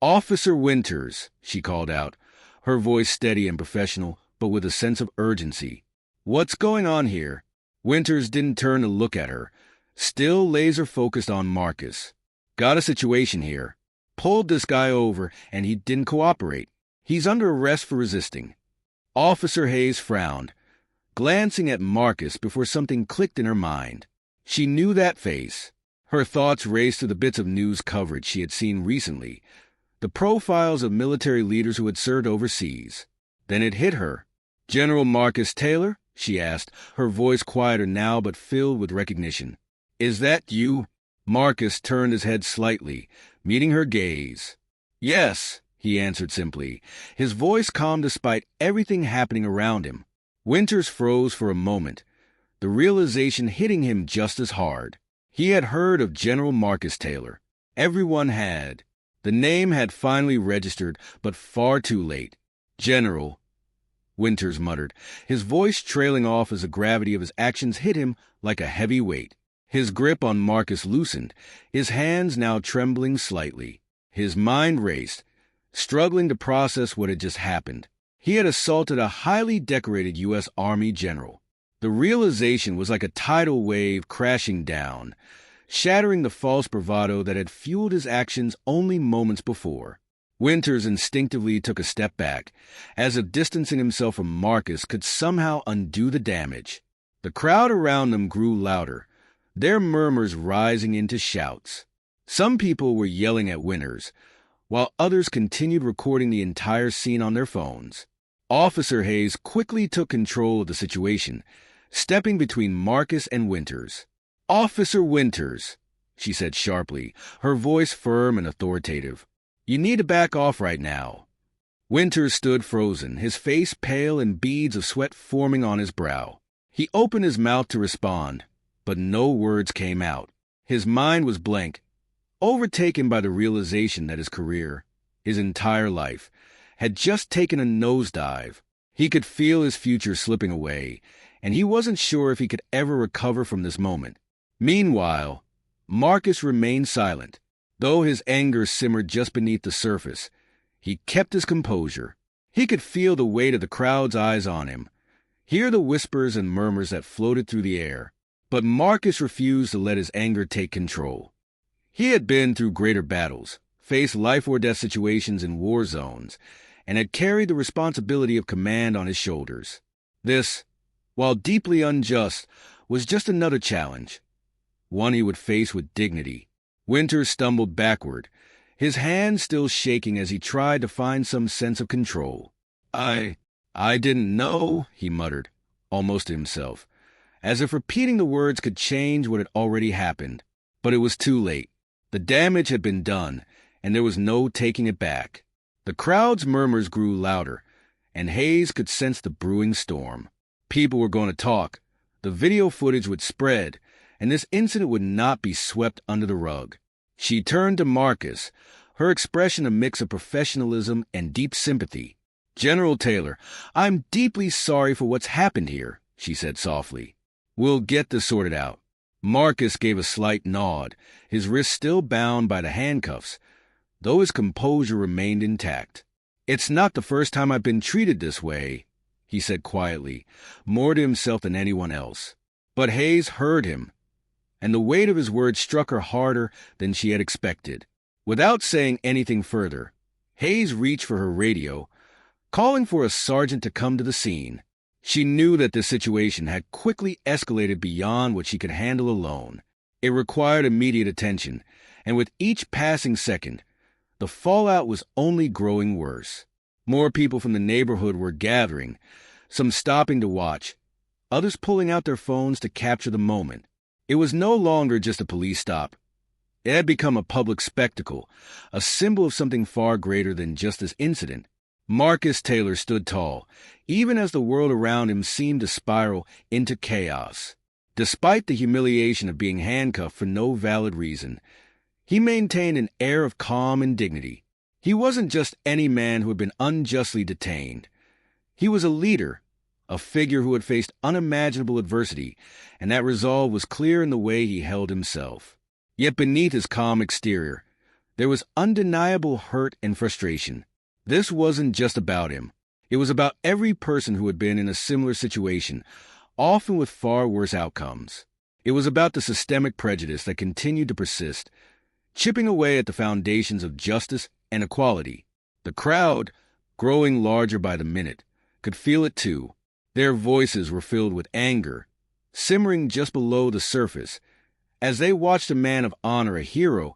"Officer Winters," she called out, her voice steady and professional, but with a sense of urgency. "What's going on here?" Winters didn't turn to look at her, still laser-focused on Marcus. "Got a situation here. Pulled this guy over, and he didn't cooperate. He's under arrest for resisting." Officer Hayes frowned, glancing at Marcus before something clicked in her mind. She knew that face. Her thoughts raced to the bits of news coverage she had seen recently, the profiles of military leaders who had served overseas. Then it hit her. "General Marcus Taylor?" she asked, her voice quieter now but filled with recognition. "Is that you?" Marcus turned his head slightly, meeting her gaze. "Yes," he answered simply, his voice calm despite everything happening around him. Winters froze for a moment, the realization hitting him just as hard. He had heard of General Marcus Taylor. Everyone had. The name had finally registered, but far too late. "General," Winters muttered, his voice trailing off as the gravity of his actions hit him like a heavy weight. His grip on Marcus loosened, his hands now trembling slightly. His mind raced, struggling to process what had just happened. He had assaulted a highly decorated U.S. Army general. The realization was like a tidal wave crashing down, shattering the false bravado that had fueled his actions only moments before. Winters instinctively took a step back, as if distancing himself from Marcus could somehow undo the damage. The crowd around them grew louder, their murmurs rising into shouts. Some people were yelling at Winters, while others continued recording the entire scene on their phones. Officer Hayes quickly took control of the situation, stepping between Marcus and Winters. "Officer Winters," she said sharply, her voice firm and authoritative. "You need to back off right now." Winters stood frozen, his face pale and beads of sweat forming on his brow. He opened his mouth to respond, but no words came out. His mind was blank, overtaken by the realization that his career, his entire life, had just taken a nosedive. He could feel his future slipping away, and he wasn't sure if he could ever recover from this moment. Meanwhile, Marcus remained silent. Though his anger simmered just beneath the surface, he kept his composure. He could feel the weight of the crowd's eyes on him, hear the whispers and murmurs that floated through the air. But Marcus refused to let his anger take control. He had been through greater battles, faced life-or-death situations in war zones, and had carried the responsibility of command on his shoulders. This, while deeply unjust, was just another challenge, one he would face with dignity. Winters stumbled backward, his hands still shaking as he tried to find some sense of control. I didn't know," he muttered, almost to himself, as if repeating the words could change what had already happened. But it was too late. The damage had been done, and there was no taking it back. The crowd's murmurs grew louder, and Hayes could sense the brewing storm. People were going to talk, the video footage would spread, and this incident would not be swept under the rug. She turned to Marcus, her expression a mix of professionalism and deep sympathy. "General Taylor, I'm deeply sorry for what's happened here," she said softly. "We'll get this sorted out." Marcus gave a slight nod, his wrists still bound by the handcuffs, though his composure remained intact. "It's not the first time I've been treated this way," he said quietly, more to himself than anyone else. But Hayes heard him, and the weight of his words struck her harder than she had expected. Without saying anything further, Hayes reached for her radio, calling for a sergeant to come to the scene. She knew that this situation had quickly escalated beyond what she could handle alone. It required immediate attention, and with each passing second, the fallout was only growing worse. More people from the neighborhood were gathering, some stopping to watch, others pulling out their phones to capture the moment. It was no longer just a police stop. It had become a public spectacle, a symbol of something far greater than just this incident. Marcus Taylor stood tall, even as the world around him seemed to spiral into chaos. Despite the humiliation of being handcuffed for no valid reason, he maintained an air of calm and dignity. He wasn't just any man who had been unjustly detained. He was a leader, a figure who had faced unimaginable adversity, and that resolve was clear in the way he held himself. Yet beneath his calm exterior, There was undeniable hurt and frustration. This wasn't just about him. It was about every person who had been in a similar situation, often with far worse outcomes. It was about the systemic prejudice that continued to persist, chipping away at the foundations of justice and equality. The crowd, growing larger by the minute, could feel it too. Their voices were filled with anger, simmering just below the surface, as they watched a man of honor, a hero,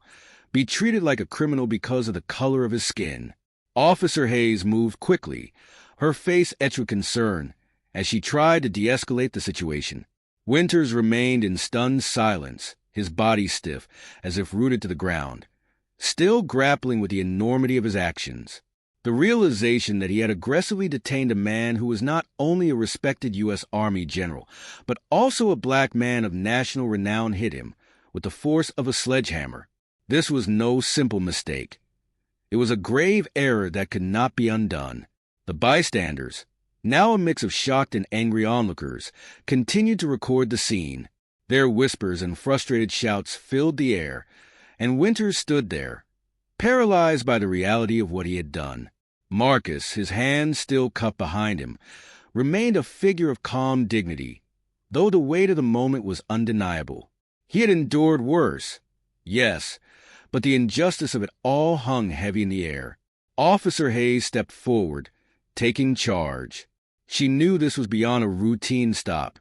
be treated like a criminal because of the color of his skin. Officer Hayes moved quickly, her face etched with concern, as she tried to de-escalate the situation. Winters remained in stunned silence, his body stiff, as if rooted to the ground, still grappling with the enormity of his actions. The realization that he had aggressively detained a man who was not only a respected U.S. Army general, but also a black man of national renown hit him with the force of a sledgehammer. This was no simple mistake. It was a grave error that could not be undone. The bystanders, now a mix of shocked and angry onlookers, continued to record the scene. Their whispers and frustrated shouts filled the air, and Winters stood there, paralyzed by the reality of what he had done. Marcus, his hands still cupped behind him, remained a figure of calm dignity, though the weight of the moment was undeniable. He had endured worse, yes, but the injustice of it all hung heavy in the air. Officer Hayes stepped forward, taking charge. She knew this was beyond a routine stop.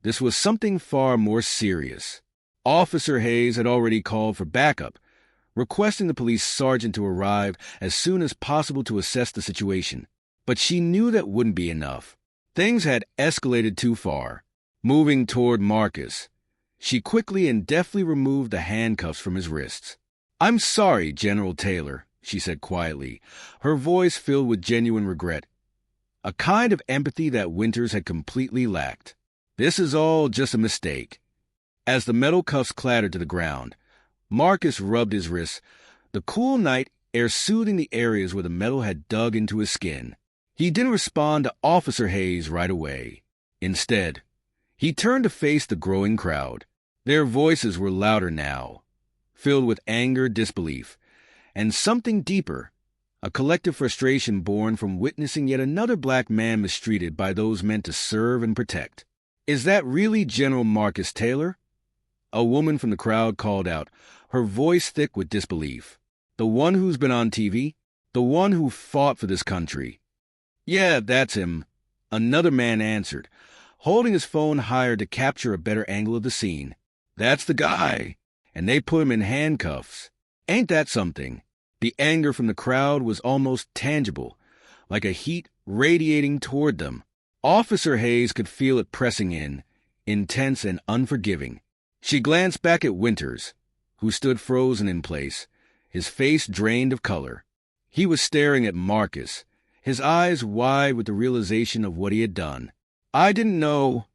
This was something far more serious. Officer Hayes had already called for backup, requesting the police sergeant to arrive as soon as possible to assess the situation. But she knew that wouldn't be enough. Things had escalated too far. Moving toward Marcus, she quickly and deftly removed the handcuffs from his wrists. "I'm sorry, General Taylor," she said quietly, her voice filled with genuine regret, a kind of empathy that Winters had completely lacked. "This is all just a mistake." As the metal cuffs clattered to the ground, Marcus rubbed his wrists, the cool night air soothing the areas where the metal had dug into his skin. He didn't respond to Officer Hayes right away. Instead, he turned to face the growing crowd. Their voices were louder now, filled with anger, disbelief, and something deeper, a collective frustration born from witnessing yet another black man mistreated by those meant to serve and protect. "Is that really General Marcus Taylor?" A woman from the crowd called out, her voice thick with disbelief. "The one who's been on TV? The one who fought for this country?" "Yeah, that's him," another man answered, holding his phone higher to capture a better angle of the scene. "That's the guy, and they put him in handcuffs. Ain't that something?" The anger from the crowd was almost tangible, like a heat radiating toward them. Officer Hayes could feel it pressing in, intense and unforgiving. She glanced back at Winters, who stood frozen in place, his face drained of color. He was staring at Marcus, his eyes wide with the realization of what he had done. "I didn't know,"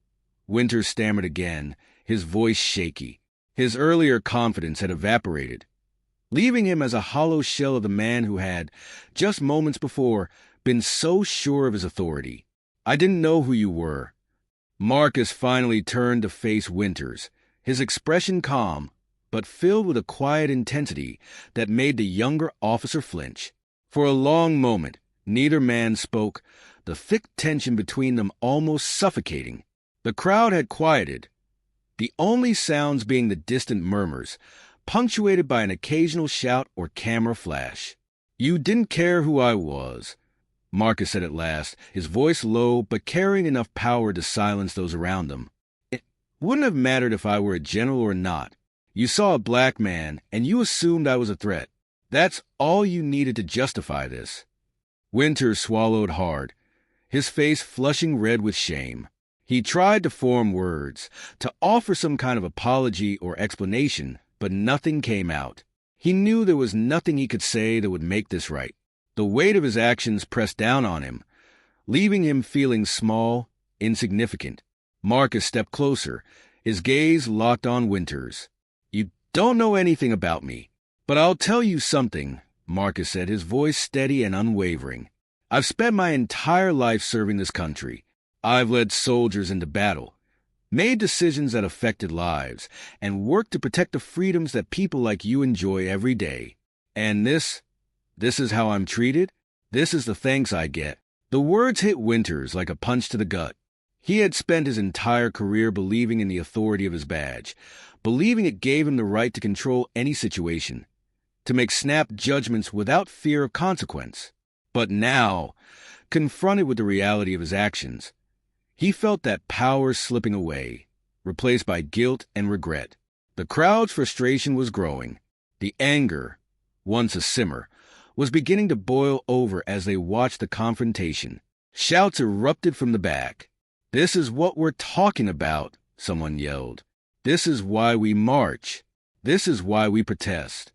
Winters stammered again, his voice shaky. His earlier confidence had evaporated, leaving him as a hollow shell of the man who had, just moments before, been so sure of his authority. "I didn't know who you were." Marcus finally turned to face Winters, his expression calm, but filled with a quiet intensity that made the younger officer flinch. For a long moment, neither man spoke, the thick tension between them almost suffocating. The crowd had quieted, the only sounds being the distant murmurs, punctuated by an occasional shout or camera flash. "You didn't care who I was," Marcus said at last, his voice low but carrying enough power to silence those around them. "It wouldn't have mattered if I were a general or not. You saw a black man, and you assumed I was a threat. That's all you needed to justify this." Winters swallowed hard, his face flushing red with shame. He tried to form words, to offer some kind of apology or explanation, but nothing came out. He knew there was nothing he could say that would make this right. The weight of his actions pressed down on him, leaving him feeling small, insignificant. Marcus stepped closer, his gaze locked on Winters. "You don't know anything about me, but I'll tell you something," Marcus said, his voice steady and unwavering. "I've spent my entire life serving this country. I've led soldiers into battle, made decisions that affected lives, and worked to protect the freedoms that people like you enjoy every day. And this is how I'm treated? This is the thanks I get. The words hit Winters like a punch to the gut. He had spent his entire career believing in the authority of his badge, believing it gave him the right to control any situation, to make snap judgments without fear of consequence. But now, confronted with the reality of his actions, he felt that power slipping away, replaced by guilt and regret. The crowd's frustration was growing. The anger, once a simmer, was beginning to boil over as they watched the confrontation. Shouts erupted from the back. "This is what we're talking about," someone yelled. "This is why we march. This is why we protest."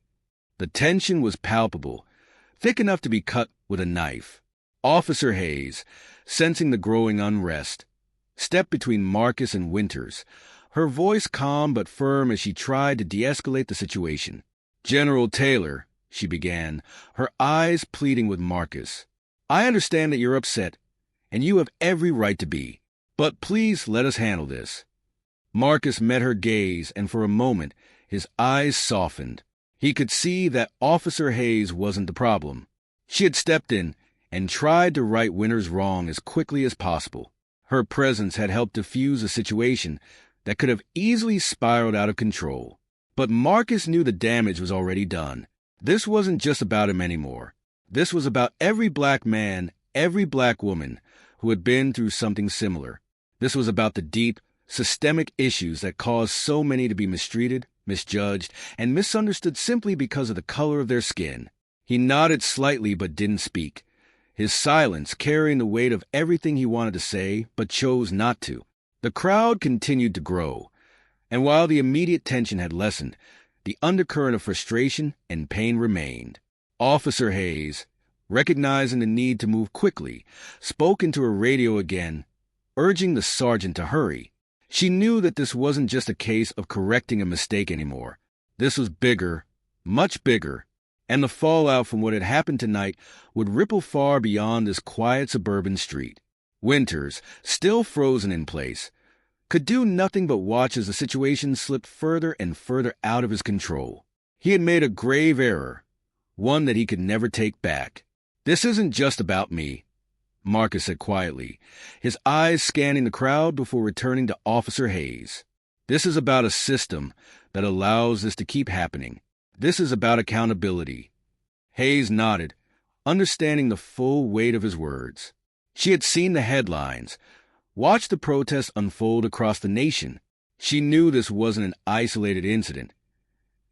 The tension was palpable, thick enough to be cut with a knife. Officer Hayes, sensing the growing unrest, stepped between Marcus and Winters, her voice calm but firm as she tried to de-escalate the situation. "General Taylor," she began, her eyes pleading with Marcus, "I understand that you're upset, and you have every right to be. But please let us handle this." Marcus met her gaze, and for a moment his eyes softened. He could see that Officer Hayes wasn't the problem. She had stepped in and tried to right Winters' wrong as quickly as possible. Her presence had helped diffuse a situation that could have easily spiraled out of control. But Marcus knew the damage was already done. This wasn't just about him anymore. This was about every black man, every black woman who had been through something similar. This was about the deep, systemic issues that caused so many to be mistreated, misjudged, and misunderstood simply because of the color of their skin. He nodded slightly but didn't speak, his silence carrying the weight of everything he wanted to say but chose not to. The crowd continued to grow, and while the immediate tension had lessened, the undercurrent of frustration and pain remained. Officer Hayes, recognizing the need to move quickly, spoke into her radio again, urging the sergeant to hurry. She knew that this wasn't just a case of correcting a mistake anymore. This was bigger, much bigger, and the fallout from what had happened tonight would ripple far beyond this quiet suburban street. Winters, still frozen in place, could do nothing but watch as the situation slipped further and further out of his control. He had made a grave error, one that he could never take back. "This isn't just about me," Marcus said quietly, his eyes scanning the crowd before returning to Officer Hayes. "This is about a system that allows this to keep happening. This is about accountability." Hayes nodded, understanding the full weight of his words. She had seen the headlines, watched the protests unfold across the nation. She knew this wasn't an isolated incident.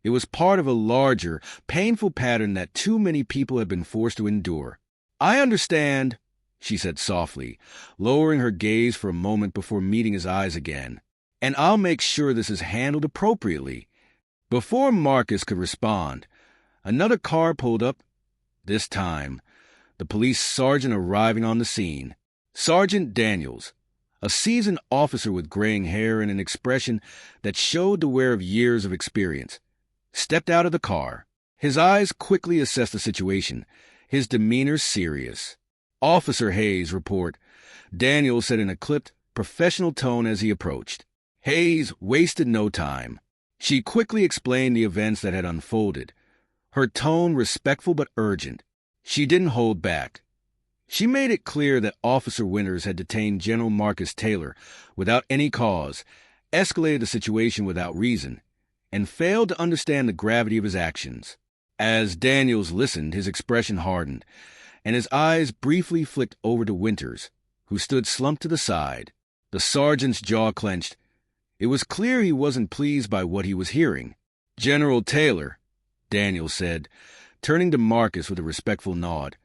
It was part of a larger, painful pattern that too many people had been forced to endure. "I understand," she said softly, lowering her gaze for a moment before meeting his eyes again. "And I'll make sure this is handled appropriately." Before Marcus could respond, another car pulled up. This time, the police sergeant arriving on the scene. Sergeant Daniels, a seasoned officer with graying hair and an expression that showed the wear of years of experience, stepped out of the car. His eyes quickly assessed the situation, his demeanor serious. "Officer Hayes, report," Daniels said in a clipped, professional tone as he approached. Hayes wasted no time. She quickly explained the events that had unfolded, her tone respectful but urgent. She didn't hold back. She made it clear that Officer Winters had detained General Marcus Taylor without any cause, escalated the situation without reason, and failed to understand the gravity of his actions. As Daniels listened, his expression hardened, and his eyes briefly flicked over to Winters, who stood slumped to the side. The sergeant's jaw clenched. It was clear he wasn't pleased by what he was hearing. "General Taylor," Daniels said, turning to Marcus with a respectful nod,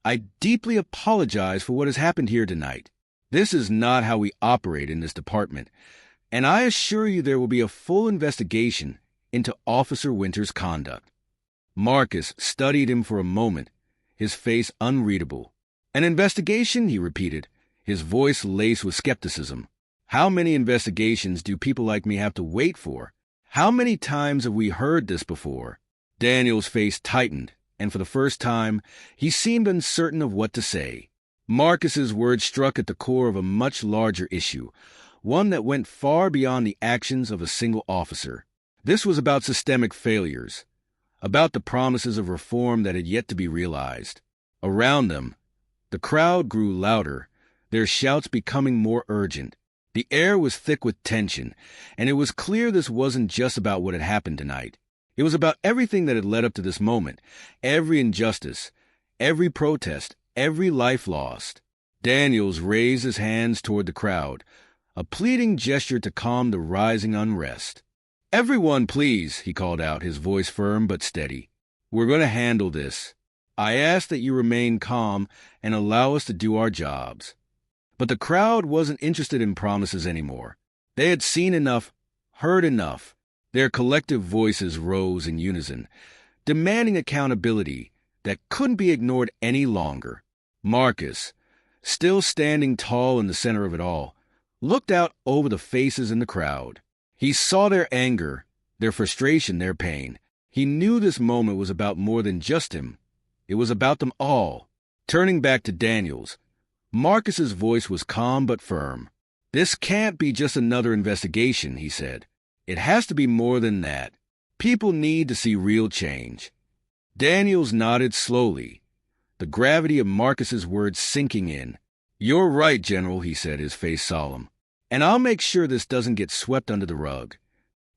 "I deeply apologize for what has happened here tonight. This is not how we operate in this department, and I assure you there will be a full investigation into Officer Winters' conduct." Marcus studied him for a moment, his face unreadable. "An investigation?" he repeated, his voice laced with skepticism. "How many investigations do people like me have to wait for? How many times have we heard this before?" Daniel's face tightened, and for the first time, he seemed uncertain of what to say. Marcus's words struck at the core of a much larger issue, one that went far beyond the actions of a single officer. This was about systemic failures, about the promises of reform that had yet to be realized. Around them, the crowd grew louder, their shouts becoming more urgent. The air was thick with tension, and it was clear this wasn't just about what had happened tonight. It was about everything that had led up to this moment, every injustice, every protest, every life lost. Daniels raised his hands toward the crowd, a pleading gesture to calm the rising unrest. "Everyone, please," he called out, his voice firm but steady. "We're going to handle this. I ask that you remain calm and allow us to do our jobs." But the crowd wasn't interested in promises anymore. They had seen enough, heard enough. Their collective voices rose in unison, demanding accountability that couldn't be ignored any longer. Marcus, still standing tall in the center of it all, looked out over the faces in the crowd. He saw their anger, their frustration, their pain. He knew this moment was about more than just him. It was about them all. Turning back to Daniels, Marcus's voice was calm but firm. "This can't be just another investigation," he said. "It has to be more than that. People need to see real change." Daniels nodded slowly, the gravity of Marcus's words sinking in. "You're right, General," he said, his face solemn. "And I'll make sure this doesn't get swept under the rug."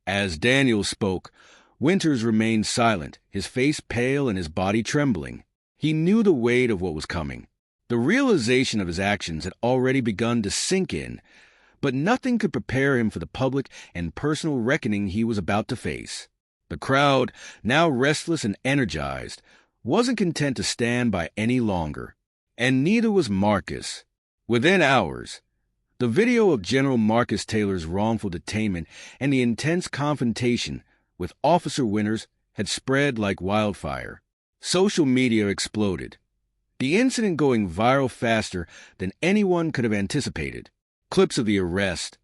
As Daniels spoke, Winters remained silent, his face pale and his body trembling. He knew the weight of what was coming. The realization of his actions had already begun to sink in, but nothing could prepare him for the public and personal reckoning he was about to face. The crowd, now restless and energized, wasn't content to stand by any longer, and neither was Marcus. Within hours, the video of General Marcus Taylor's wrongful detainment and the intense confrontation with Officer Winters had spread like wildfire. Social media exploded, the incident going viral faster than anyone could have anticipated. Clips of the arrest,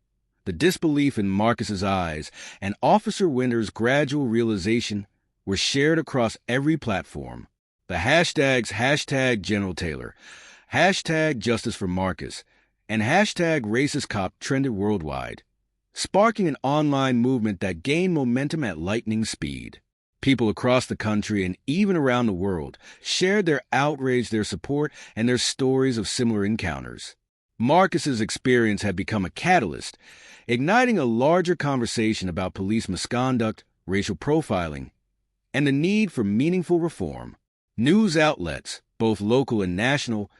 the disbelief in Marcus's eyes, and Officer Winters' gradual realization were shared across every platform. The hashtags #GeneralTaylor, #JusticeForMarcus, and #RacistCop trended worldwide, sparking an online movement that gained momentum at lightning speed. People across the country and even around the world shared their outrage, their support, and their stories of similar encounters. Marcus's experience had become a catalyst, igniting a larger conversation about police misconduct, racial profiling, and the need for meaningful reform. News outlets, both local and national,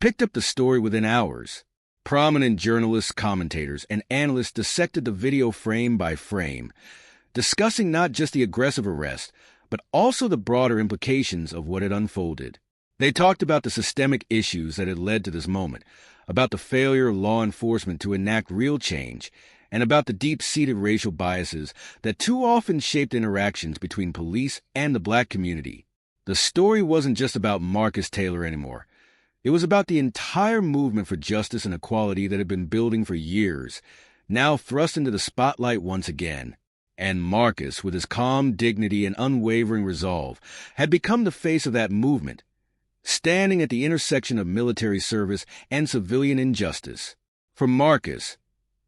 picked up the story within hours. Prominent journalists, commentators, and analysts dissected the video frame by frame, discussing not just the aggressive arrest, but also the broader implications of what had unfolded. They talked about the systemic issues that had led to this moment, about the failure of law enforcement to enact real change, and about the deep-seated racial biases that too often shaped interactions between police and the black community. The story wasn't just about Marcus Taylor anymore. It was about the entire movement for justice and equality that had been building for years, now thrust into the spotlight once again. And Marcus, with his calm dignity and unwavering resolve, had become the face of that movement, standing at the intersection of military service and civilian injustice. For Marcus,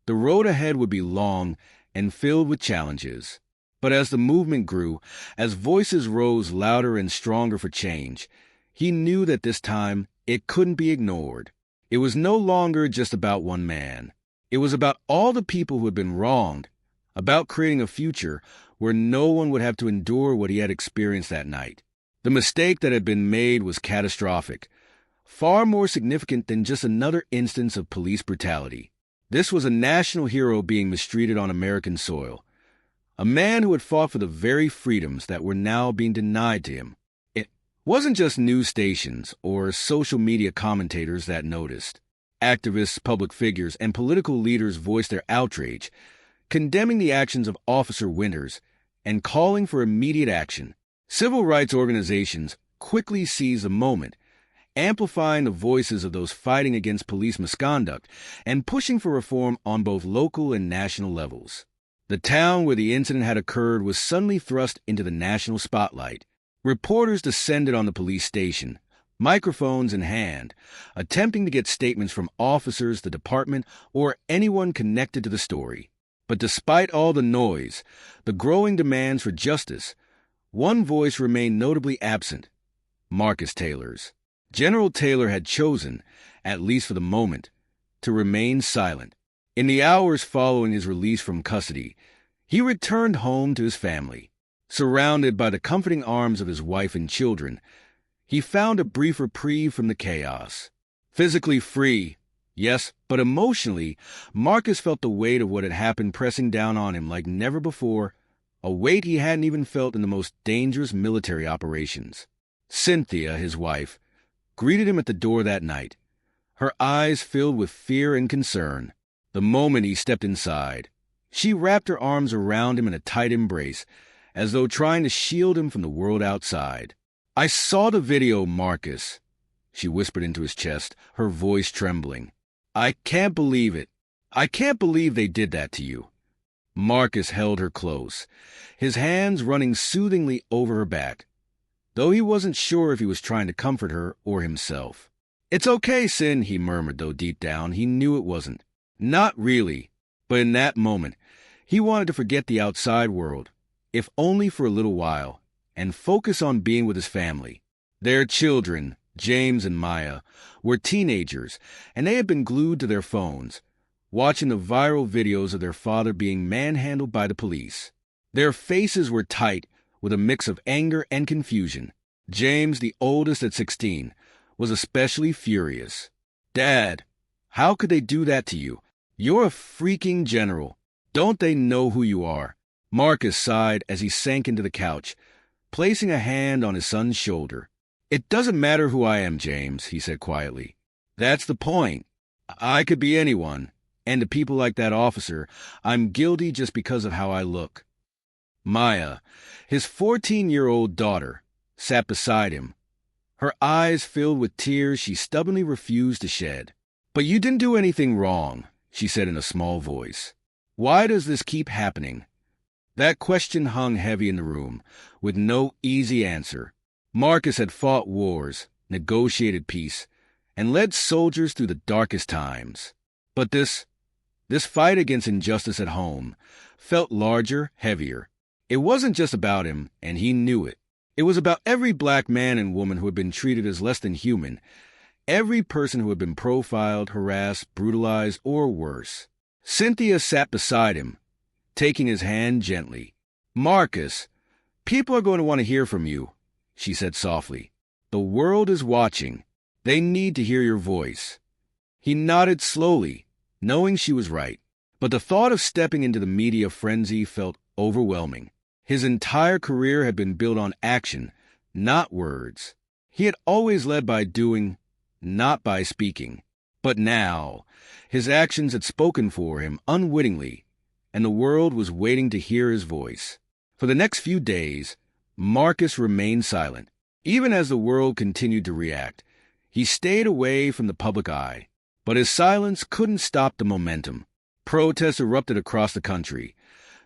the road ahead would be long and filled with challenges. But as the movement grew, as voices rose louder and stronger for change, he knew that this time it couldn't be ignored. It was no longer just about one man. It was about all the people who had been wronged, about creating a future where no one would have to endure what he had experienced that night. The mistake that had been made was catastrophic, far more significant than just another instance of police brutality. This was a national hero being mistreated on American soil, a man who had fought for the very freedoms that were now being denied to him. It wasn't just news stations or social media commentators that noticed. Activists, public figures, and political leaders voiced their outrage, condemning the actions of Officer Winters and calling for immediate action. Civil rights organizations quickly seized the moment, amplifying the voices of those fighting against police misconduct and pushing for reform on both local and national levels. The town where the incident had occurred was suddenly thrust into the national spotlight. Reporters descended on the police station, microphones in hand, attempting to get statements from officers, the department, or anyone connected to the story. But despite all the noise, the growing demands for justice, One voice remained notably absent: Marcus Taylor's. General Taylor had chosen, at least for the moment, to remain silent. In the hours following his release from custody, he returned home to his family. Surrounded by the comforting arms of his wife and children, he found a brief reprieve from the chaos. Physically free, yes, but emotionally, Marcus felt the weight of what had happened pressing down on him like never before, a weight he hadn't even felt in the most dangerous military operations. Cynthia, his wife, greeted him at the door that night, her eyes filled with fear and concern. The moment he stepped inside, she wrapped her arms around him in a tight embrace, as though trying to shield him from the world outside. "I saw the video, Marcus," she whispered into his chest, her voice trembling. "I can't believe it. I can't believe they did that to you." Marcus held her close, his hands running soothingly over her back, though he wasn't sure if he was trying to comfort her or himself. "It's okay, Sin," he murmured, though deep down he knew it wasn't. Not really, but in that moment, he wanted to forget the outside world, if only for a little while, and focus on being with his family. Their children, James and Maya, were teenagers, and they had been glued to their phones, watching the viral videos of their father being manhandled by the police. Their faces were tight with a mix of anger and confusion. James, the oldest at 16, was especially furious. "Dad, how could they do that to you? You're a freaking general. Don't they know who you are?" Marcus sighed as he sank into the couch, placing a hand on his son's shoulder. "It doesn't matter who I am, James," he said quietly. "That's the point. I could be anyone, and to people like that officer, I'm guilty just because of how I look." Maya, his 14-year-old daughter, sat beside him, her eyes filled with tears she stubbornly refused to shed. "But you didn't do anything wrong," she said in a small voice. "Why does this keep happening?" That question hung heavy in the room, with no easy answer. Marcus had fought wars, negotiated peace, and led soldiers through the darkest times. But this fight against injustice at home felt larger, heavier. It wasn't just about him, and he knew it. It was about every black man and woman who had been treated as less than human, every person who had been profiled, harassed, brutalized, or worse. Cynthia sat beside him, taking his hand gently. "Marcus, people are going to want to hear from you," she said softly. "The world is watching. They need to hear your voice." He nodded slowly, knowing she was right. But the thought of stepping into the media frenzy felt overwhelming. His entire career had been built on action, not words. He had always led by doing, not by speaking. But now, his actions had spoken for him unwittingly, and the world was waiting to hear his voice. For the next few days, Marcus remained silent. Even as the world continued to react, he stayed away from the public eye. But his silence couldn't stop the momentum. Protests erupted across the country,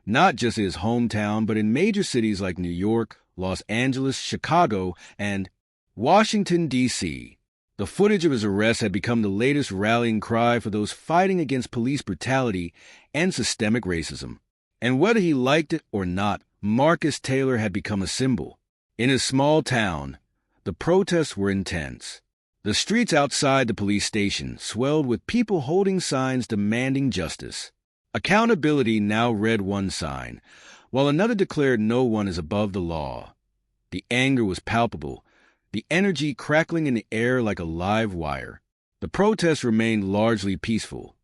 not just his hometown, but in major cities like New York, Los Angeles, Chicago, and Washington, D.C. The footage of his arrest had become the latest rallying cry for those fighting against police brutality and systemic racism. And whether he liked it or not, Marcus Taylor had become a symbol. In his small town, the protests were intense. The streets outside the police station swelled with people holding signs demanding justice. Accountability now read one sign, while another declared no one is above the law. The anger was palpable, the energy crackling in the air like a live wire. The protests remained largely peaceful,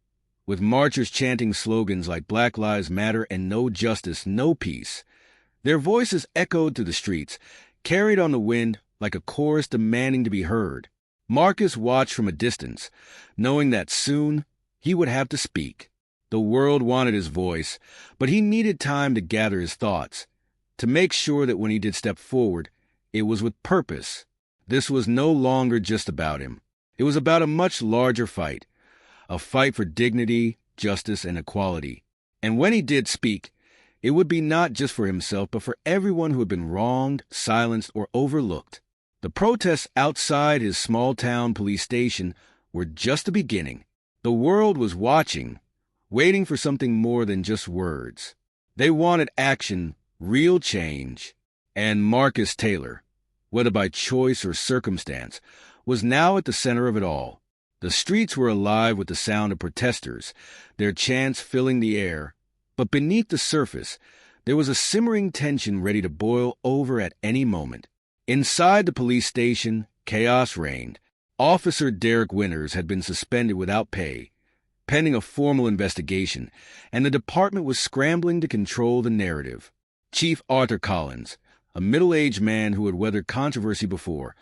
with marchers chanting slogans like Black Lives Matter and No Justice, No Peace. Their voices echoed through the streets, carried on the wind like a chorus demanding to be heard. Marcus watched from a distance, knowing that soon he would have to speak. The world wanted his voice, but he needed time to gather his thoughts, to make sure that when he did step forward, it was with purpose. This was no longer just about him. It was about a much larger fight, a fight for dignity, justice, and equality. And when he did speak, it would be not just for himself, but for everyone who had been wronged, silenced, or overlooked. The protests outside his small-town police station were just the beginning. The world was watching, waiting for something more than just words. They wanted action, real change. And Marcus Taylor, whether by choice or circumstance, was now at the center of it all. The streets were alive with the sound of protesters, their chants filling the air, but beneath the surface, there was a simmering tension ready to boil over at any moment. Inside the police station, chaos reigned. Officer Derek Winters had been suspended without pay, pending a formal investigation, and the department was scrambling to control the narrative. Chief Arthur Collins, a middle-aged man who had weathered controversy before,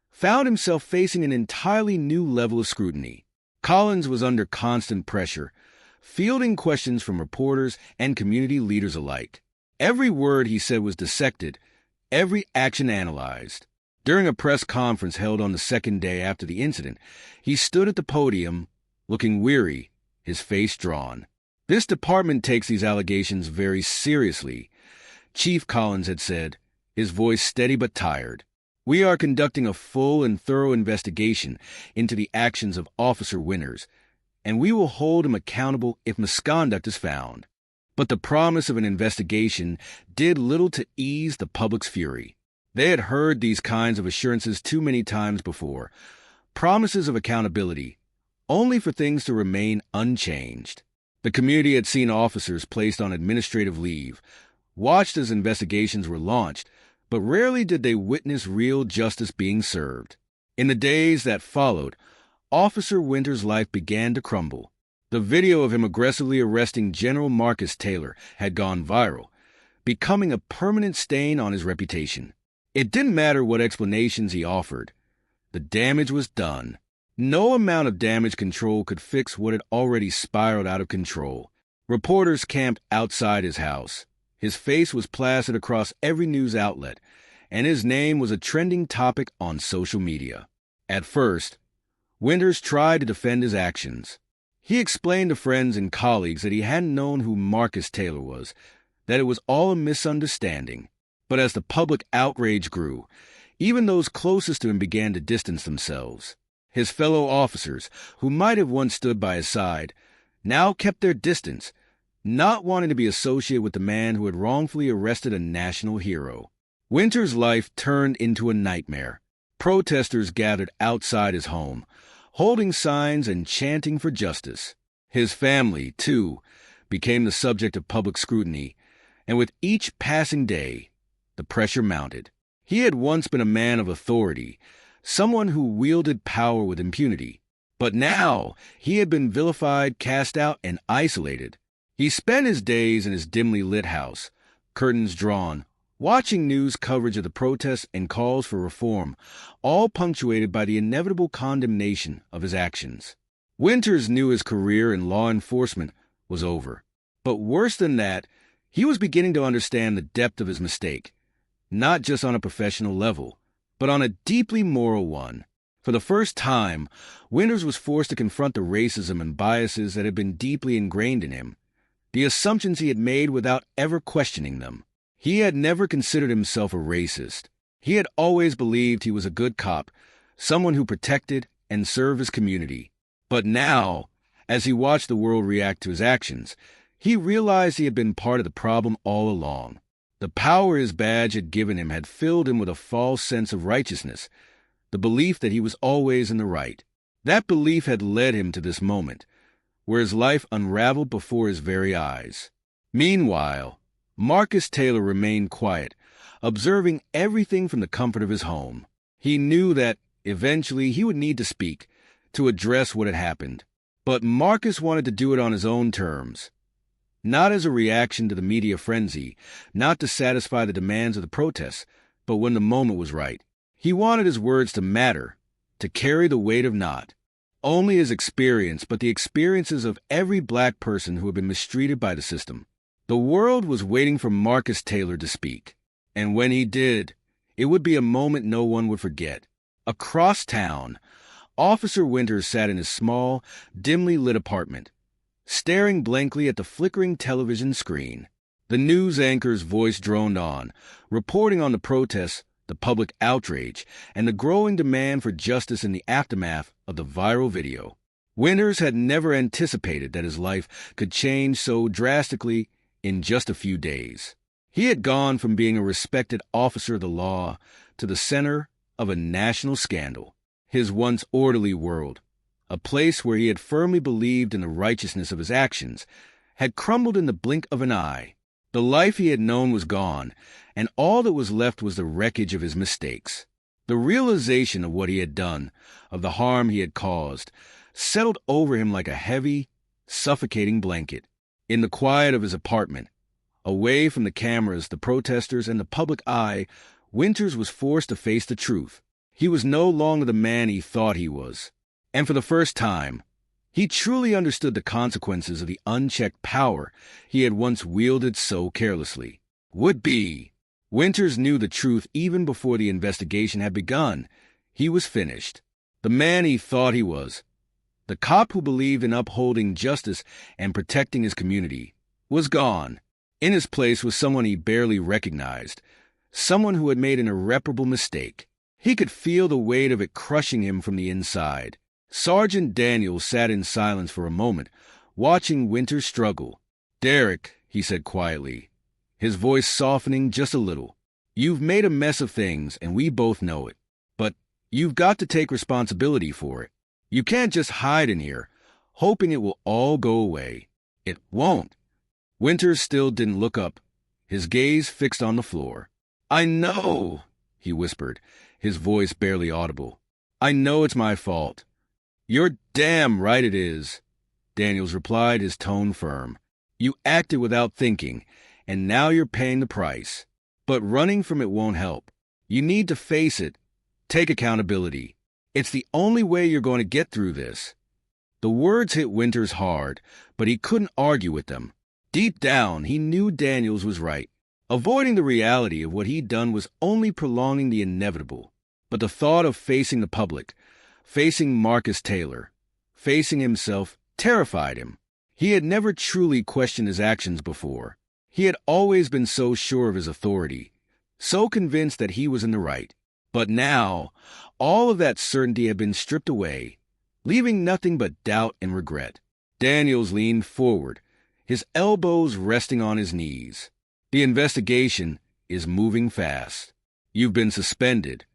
found himself facing an entirely new level of scrutiny. Collins was under constant pressure, fielding questions from reporters and community leaders alike. Every word he said was dissected, every action analyzed. During a press conference held on the second day after the incident, he stood at the podium, looking weary, his face drawn. "This department takes these allegations very seriously," Chief Collins had said, his voice steady but tired. "We are conducting a full and thorough investigation into the actions of Officer Winters, and we will hold him accountable if misconduct is found." But the promise of an investigation did little to ease the public's fury. They had heard these kinds of assurances too many times before, promises of accountability, only for things to remain unchanged. The community had seen officers placed on administrative leave, watched as investigations were launched, but rarely did they witness real justice being served. In the days that followed, Officer Winters' life began to crumble. The video of him aggressively arresting General Marcus Taylor had gone viral, becoming a permanent stain on his reputation. It didn't matter what explanations he offered. The damage was done. No amount of damage control could fix what had already spiraled out of control. Reporters camped outside his house. His face was plastered across every news outlet, and his name was a trending topic on social media. At first, Winters tried to defend his actions. He explained to friends and colleagues that he hadn't known who Marcus Taylor was, that it was all a misunderstanding. But as the public outrage grew, even those closest to him began to distance themselves. His fellow officers, who might have once stood by his side, now kept their distance, not wanting to be associated with the man who had wrongfully arrested a national hero. Winters' life turned into a nightmare. Protesters gathered outside his home, holding signs and chanting for justice. His family, too, became the subject of public scrutiny, and with each passing day, the pressure mounted. He had once been a man of authority, someone who wielded power with impunity. But now he had been vilified, cast out, and isolated. He spent his days in his dimly lit house, curtains drawn, watching news coverage of the protests and calls for reform, all punctuated by the inevitable condemnation of his actions. Winters knew his career in law enforcement was over. But worse than that, he was beginning to understand the depth of his mistake, not just on a professional level, but on a deeply moral one. For the first time, Winters was forced to confront the racism and biases that had been deeply ingrained in him, the assumptions he had made without ever questioning them. He had never considered himself a racist. He had always believed he was a good cop, someone who protected and served his community. But now, as he watched the world react to his actions, he realized he had been part of the problem all along. The power his badge had given him had filled him with a false sense of righteousness, the belief that he was always in the right. That belief had led him to this moment, where his life unraveled before his very eyes. Meanwhile, Marcus Taylor remained quiet, observing everything from the comfort of his home. He knew that, eventually, he would need to speak, to address what had happened. But Marcus wanted to do it on his own terms. Not as a reaction to the media frenzy, not to satisfy the demands of the protests, but when the moment was right. He wanted his words to matter, to carry the weight of not only his experience, but the experiences of every black person who had been mistreated by the system. The world was waiting for Marcus Taylor to speak, and when he did, it would be a moment no one would forget. Across town, Officer Winters sat in his small, dimly lit apartment, staring blankly at the flickering television screen. The news anchor's voice droned on, reporting on the protests, the public outrage, and the growing demand for justice in the aftermath of the viral video. Winters had never anticipated that his life could change so drastically in just a few days. He had gone from being a respected officer of the law to the center of a national scandal. His once orderly world, a place where he had firmly believed in the righteousness of his actions, had crumbled in the blink of an eye. The life he had known was gone, and all that was left was the wreckage of his mistakes. The realization of what he had done, of the harm he had caused, settled over him like a heavy, suffocating blanket. In the quiet of his apartment, away from the cameras, the protesters, and the public eye, Winters was forced to face the truth. He was no longer the man he thought he was. And for the first time, he truly understood the consequences of the unchecked power he had once wielded so carelessly. Would be. Winters knew the truth even before the investigation had begun. He was finished. The man he thought he was, the cop who believed in upholding justice and protecting his community, was gone. In his place was someone he barely recognized, someone who had made an irreparable mistake. He could feel the weight of it crushing him from the inside. Sergeant Daniels sat in silence for a moment, watching Winters struggle. "Derek," he said quietly, his voice softening just a little, "you've made a mess of things, and we both know it. But you've got to take responsibility for it. You can't just hide in here, hoping it will all go away. It won't." Winters still didn't look up, his gaze fixed on the floor. "I know," he whispered, his voice barely audible. "I know it's my fault." "You're damn right it is," Daniels replied, his tone firm. "You acted without thinking, and now you're paying the price. But running from it won't help. You need to face it, take accountability. It's the only way you're going to get through this." The words hit Winters hard, but he couldn't argue with them. Deep down, he knew Daniels was right. Avoiding the reality of what he'd done was only prolonging the inevitable. But the thought of facing the public, facing Marcus Taylor, facing himself, terrified him. He had never truly questioned his actions before. He had always been so sure of his authority, so convinced that he was in the right. But now, all of that certainty had been stripped away, leaving nothing but doubt and regret. Daniels leaned forward, his elbows resting on his knees. "The investigation is moving fast. You've been suspended,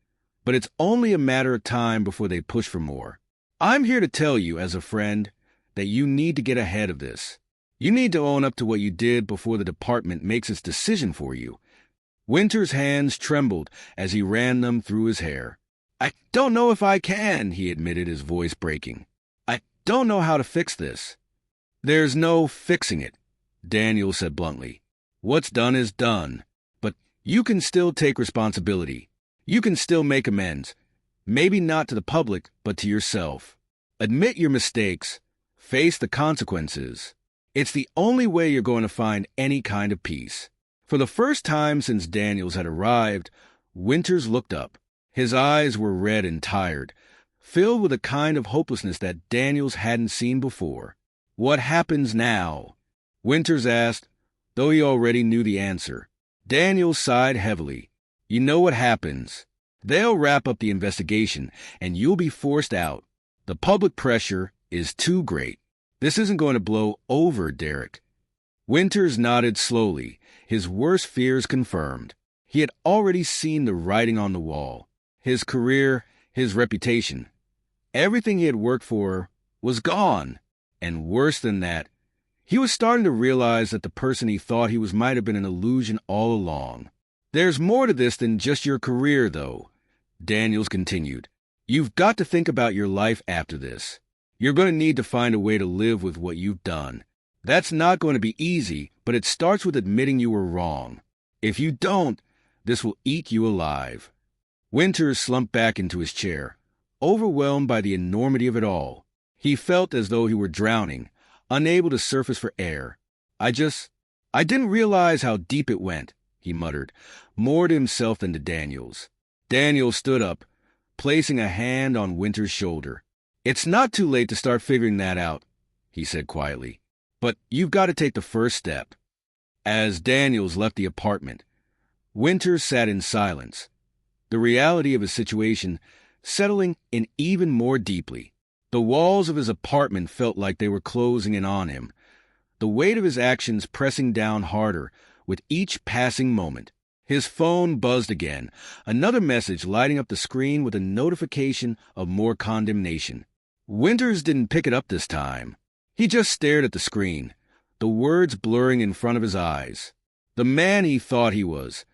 but it's only a matter of time before they push for more. I'm here to tell you, as a friend, that you need to get ahead of this. You need to own up to what you did before the department makes its decision for you." Winters' hands trembled as he ran them through his hair. "I don't know if I can," he admitted, his voice breaking. "I don't know how to fix this." "There's no fixing it," Daniel said bluntly. "What's done is done. But you can still take responsibility. You can still make amends. Maybe not to the public, but to yourself. Admit your mistakes. Face the consequences. It's the only way you're going to find any kind of peace." For the first time since Daniels had arrived, Winters looked up. His eyes were red and tired, filled with a kind of hopelessness that Daniels hadn't seen before. "What happens now?" Winters asked, though he already knew the answer. Daniels sighed heavily. "You know what happens. They'll wrap up the investigation, and you'll be forced out. The public pressure is too great. This isn't going to blow over, Derek." Winters nodded slowly, his worst fears confirmed. He had already seen the writing on the wall. His career, his reputation, everything he had worked for was gone. And worse than that, he was starting to realize that the person he thought he was might have been an illusion all along. "There's more to this than just your career, though," Daniels continued. "You've got to think about your life after this. You're going to need to find a way to live with what you've done. That's not going to be easy, but it starts with admitting you were wrong. If you don't, this will eat you alive." Winters slumped back into his chair, overwhelmed by the enormity of it all. He felt as though he were drowning, unable to surface for air. I didn't realize how deep it went," he muttered, more to himself than to Daniels. Daniels stood up, placing a hand on Winters' shoulder. "It's not too late to start figuring that out," he said quietly. "But you've got to take the first step." As Daniels left the apartment, Winters sat in silence, the reality of his situation settling in even more deeply. The walls of his apartment felt like they were closing in on him, the weight of his actions pressing down harder with each passing moment. His phone buzzed again, another message lighting up the screen with a notification of more condemnation. Winters didn't pick it up this time. He just stared at the screen, the words blurring in front of his eyes. The man he thought he was,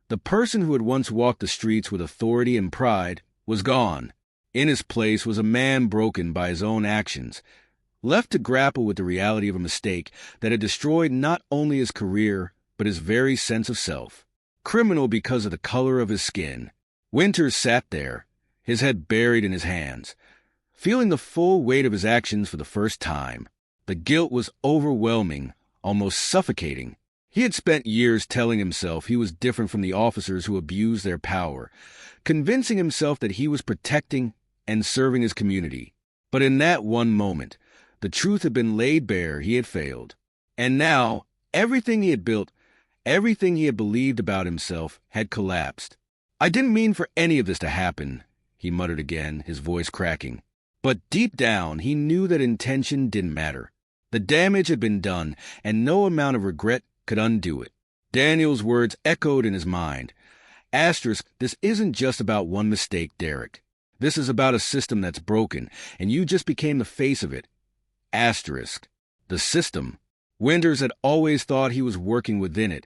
the person who had once walked the streets with authority and pride, was gone. In his place was a man broken by his own actions, left to grapple with the reality of a mistake that had destroyed not only his career, but his very sense of self. Criminal because of the color of his skin. Winters sat there, his head buried in his hands, feeling the full weight of his actions for the first time. The guilt was overwhelming, almost suffocating. He had spent years telling himself he was different from the officers who abused their power, convincing himself that he was protecting and serving his community. But in that one moment, the truth had been laid bare. He had failed. And now, everything he had built, everything he had believed about himself, had collapsed. "I didn't mean for any of this to happen," he muttered again, his voice cracking. But deep down, he knew that intention didn't matter. The damage had been done, and no amount of regret could undo it. Daniel's words echoed in his mind. Asterisk, this isn't just about one mistake, Derek. This is about a system that's broken, and you just became the face of it. Asterisk. The system. Winters had always thought he was working within it,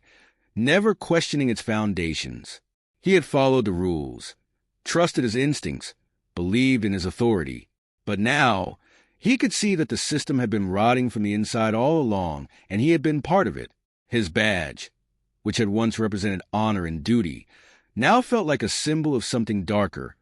never questioning its foundations. He had followed the rules, trusted his instincts, believed in his authority. But now, he could see that the system had been rotting from the inside all along, and he had been part of it. His badge, which had once represented honor and duty, now felt like a symbol of something darker,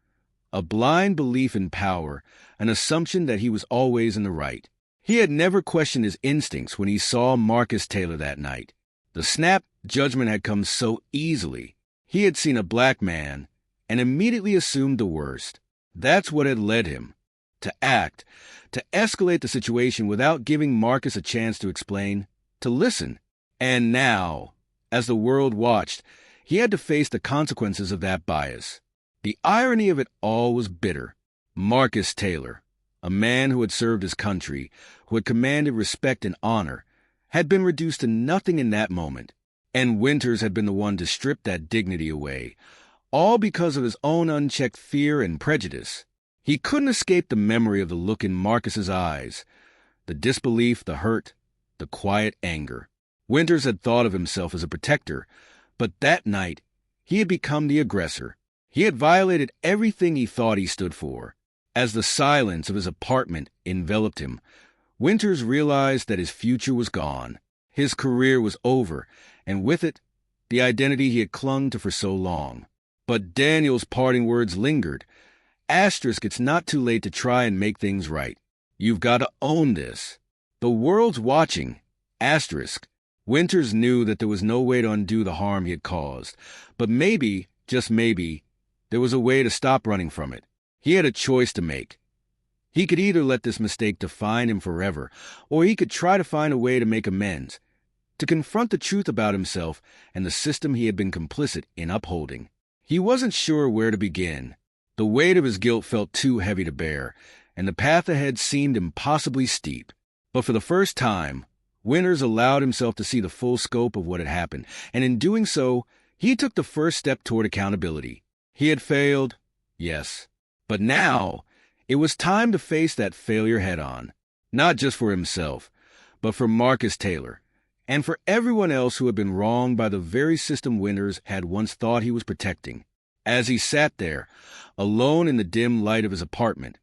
a blind belief in power, an assumption that he was always in the right. He had never questioned his instincts when he saw Marcus Taylor that night. The snap judgment had come so easily. He had seen a black man and immediately assumed the worst. That's what had led him to act, to escalate the situation without giving Marcus a chance to explain, to listen. And now, as the world watched, he had to face the consequences of that bias. The irony of it all was bitter. Marcus Taylor, a man who had served his country, who had commanded respect and honor, had been reduced to nothing in that moment. And Winters had been the one to strip that dignity away, all because of his own unchecked fear and prejudice. He couldn't escape the memory of the look in Marcus's eyes, the disbelief, the hurt, the quiet anger. Winters had thought of himself as a protector, but that night he had become the aggressor. He had violated everything he thought he stood for. As the silence of his apartment enveloped him, Winters realized that his future was gone. His career was over, and with it, the identity he had clung to for so long. But Daniel's parting words lingered. Asterisk, it's not too late to try and make things right. You've got to own this. The world's watching. Asterisk. Winters knew that there was no way to undo the harm he had caused, but maybe, just maybe, there was a way to stop running from it. He had a choice to make. He could either let this mistake define him forever, or he could try to find a way to make amends, to confront the truth about himself and the system he had been complicit in upholding. He wasn't sure where to begin. The weight of his guilt felt too heavy to bear, and the path ahead seemed impossibly steep. But for the first time, Winters allowed himself to see the full scope of what had happened, and in doing so, he took the first step toward accountability. He had failed, yes, but now it was time to face that failure head-on, not just for himself, but for Marcus Taylor, and for everyone else who had been wronged by the very system Winters had once thought he was protecting. As he sat there, alone in the dim light of his apartment,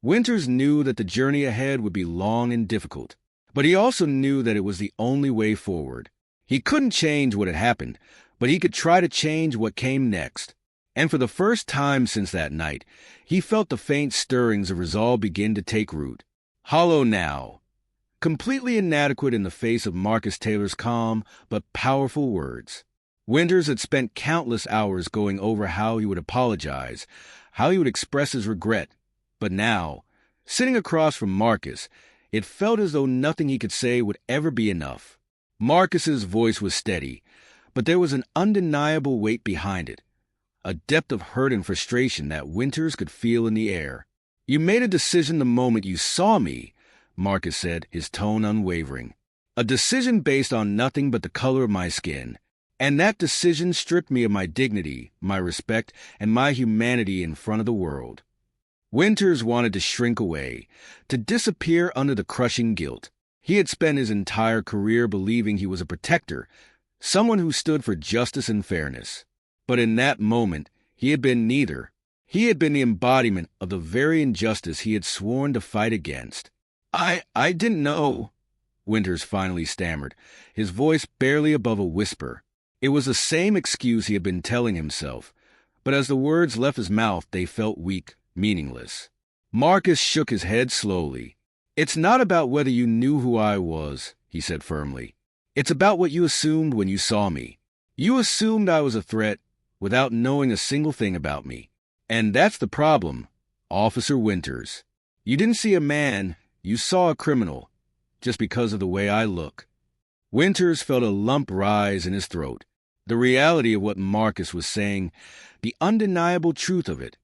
Winters knew that the journey ahead would be long and difficult, but he also knew that it was the only way forward. He couldn't change what had happened, but he could try to change what came next. And for the first time since that night, he felt the faint stirrings of resolve begin to take root. Hollow now, completely inadequate in the face of Marcus Taylor's calm but powerful words. Winters had spent countless hours going over how he would apologize, how he would express his regret. But now, sitting across from Marcus, it felt as though nothing he could say would ever be enough. Marcus's voice was steady, but there was an undeniable weight behind it, a depth of hurt and frustration that Winters could feel in the air. "You made a decision the moment you saw me," Marcus said, his tone unwavering. A decision based on nothing but the color of my skin. And that decision stripped me of my dignity, my respect, and my humanity in front of the world. Winters wanted to shrink away, to disappear under the crushing guilt. He had spent his entire career believing he was a protector, someone who stood for justice and fairness. But in that moment, he had been neither. He had been the embodiment of the very injustice he had sworn to fight against. I didn't know, Winters finally stammered, his voice barely above a whisper. It was the same excuse he had been telling himself, but as the words left his mouth, they felt weak, meaningless. Marcus shook his head slowly. "It's not about whether you knew who I was," he said firmly. "It's about what you assumed when you saw me. You assumed I was a threat without knowing a single thing about me. And that's the problem, Officer Winters. You didn't see a man, you saw a criminal, just because of the way I look." Winters felt a lump rise in his throat. The reality of what Marcus was saying, the undeniable truth of it,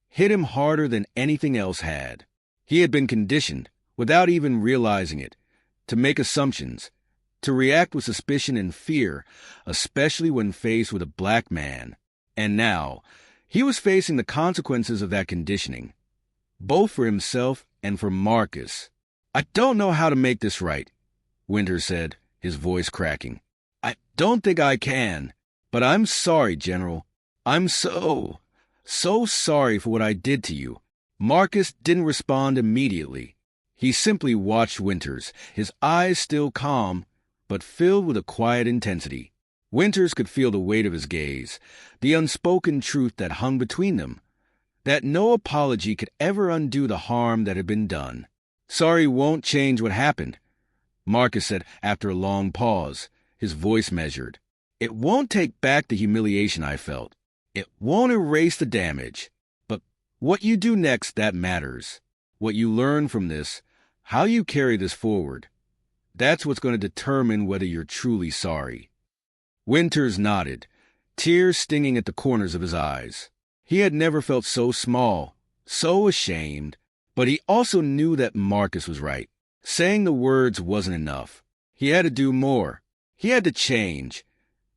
hit him harder than anything else had. He had been conditioned, without even realizing it, to make assumptions, to react with suspicion and fear, especially when faced with a black man. And now, he was facing the consequences of that conditioning, both for himself and for Marcus. "I don't know how to make this right," Winters said, his voice cracking. "I don't think I can, but I'm sorry, General. I'm so sorry for what I did to you." Marcus didn't respond immediately. He simply watched Winters, his eyes still calm, but filled with a quiet intensity. Winters could feel the weight of his gaze, the unspoken truth that hung between them, that no apology could ever undo the harm that had been done. "Sorry won't change what happened," Marcus said after a long pause, his voice measured. "It won't take back the humiliation I felt. It won't erase the damage. But what you do next, that matters. What you learn from this, how you carry this forward, that's what's going to determine whether you're truly sorry." Winters nodded, tears stinging at the corners of his eyes. He had never felt so small, so ashamed, but he also knew that Marcus was right. Saying the words wasn't enough. He had to do more. He had to change,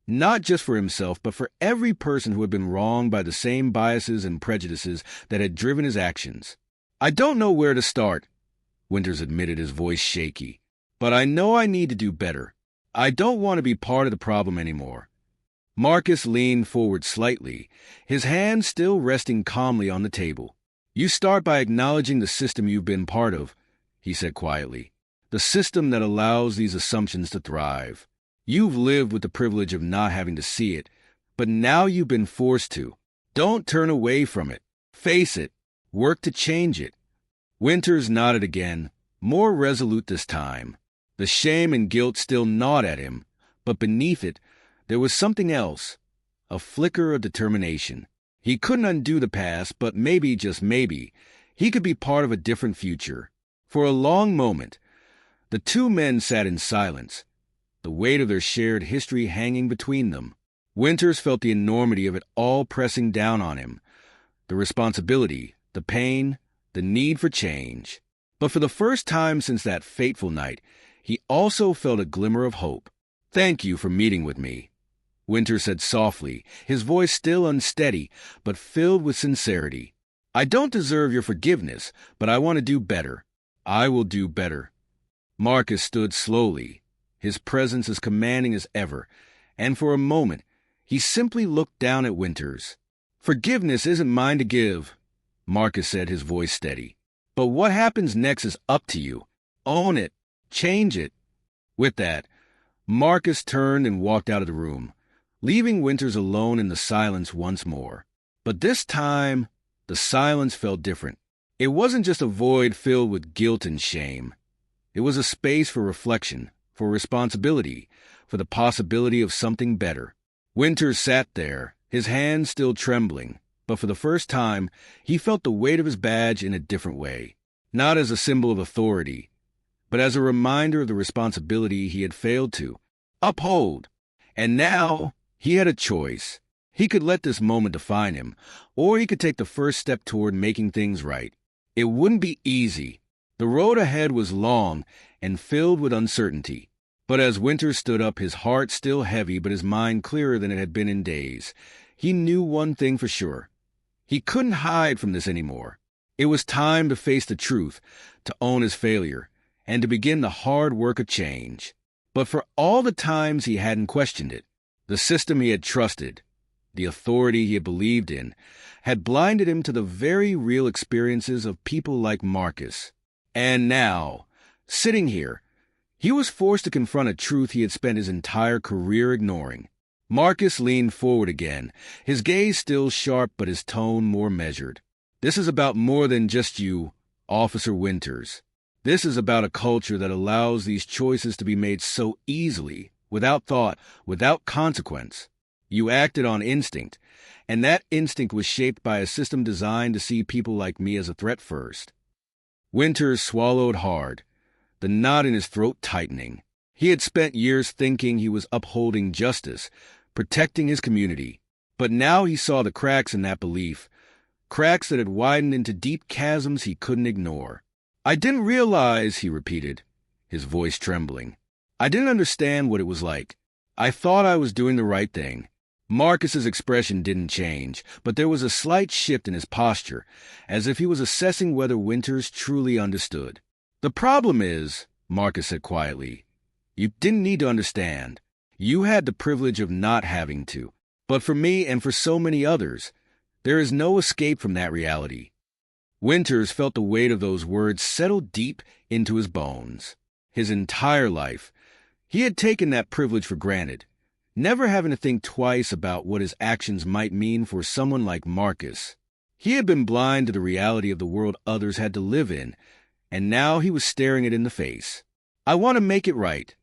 not just for himself, but for every person who had been wronged by the same biases and prejudices that had driven his actions. "I don't know where to start," Winters admitted, his voice shaky, "but I know I need to do better. I don't want to be part of the problem anymore." Marcus leaned forward slightly, his hand still resting calmly on the table. "You start by acknowledging the system you've been part of," he said quietly, "the system that allows these assumptions to thrive. You've lived with the privilege of not having to see it, but now you've been forced to. Don't turn away from it. Face it. Work to change it." Winters nodded again, more resolute this time. The shame and guilt still gnawed at him, but beneath it, there was something else, a flicker of determination. He couldn't undo the past, but maybe, just maybe, he could be part of a different future. For a long moment, the two men sat in silence, the weight of their shared history hanging between them. Winters felt the enormity of it all pressing down on him, the responsibility, the pain, the need for change. But for the first time since that fateful night, he also felt a glimmer of hope. "Thank you for meeting with me," Winters said softly, his voice still unsteady, but filled with sincerity. "I don't deserve your forgiveness, but I want to do better. I will do better." Marcus stood slowly, his presence as commanding as ever, and for a moment, he simply looked down at Winters. "Forgiveness isn't mine to give," Marcus said, his voice steady. "But what happens next is up to you. Own it. Change it." With that, Marcus turned and walked out of the room, leaving Winters alone in the silence once more. But this time, the silence felt different. It wasn't just a void filled with guilt and shame. It was a space for reflection, for responsibility, for the possibility of something better. Winters sat there, his hands still trembling, but for the first time, he felt the weight of his badge in a different way. Not as a symbol of authority, but as a reminder of the responsibility he had failed to uphold. And now, he had a choice. He could let this moment define him, or he could take the first step toward making things right. It wouldn't be easy. The road ahead was long and filled with uncertainty. But as Winters stood up, his heart still heavy but his mind clearer than it had been in days, he knew one thing for sure. He couldn't hide from this anymore. It was time to face the truth, to own his failure, and to begin the hard work of change. But for all the times he hadn't questioned it, the system he had trusted, the authority he had believed in, had blinded him to the very real experiences of people like Marcus. And now, sitting here, he was forced to confront a truth he had spent his entire career ignoring. Marcus leaned forward again, his gaze still sharp but his tone more measured. This is about more than just you, Officer Winters. This is about a culture that allows these choices to be made so easily, without thought, without consequence. You acted on instinct, and that instinct was shaped by a system designed to see people like me as a threat first. Winters swallowed hard, the knot in his throat tightening. He had spent years thinking he was upholding justice, protecting his community. But now he saw the cracks in that belief, cracks that had widened into deep chasms he couldn't ignore. I didn't realize, he repeated, his voice trembling. I didn't understand what it was like. I thought I was doing the right thing. Marcus's expression didn't change, but there was a slight shift in his posture, as if he was assessing whether Winters truly understood. The problem is, Marcus said quietly, you didn't need to understand. You had the privilege of not having to. But for me and for so many others, there is no escape from that reality. Winters felt the weight of those words settle deep into his bones. His entire life, he had taken that privilege for granted, never having to think twice about what his actions might mean for someone like Marcus. He had been blind to the reality of the world others had to live in, and now he was staring it in the face. I want to make it right,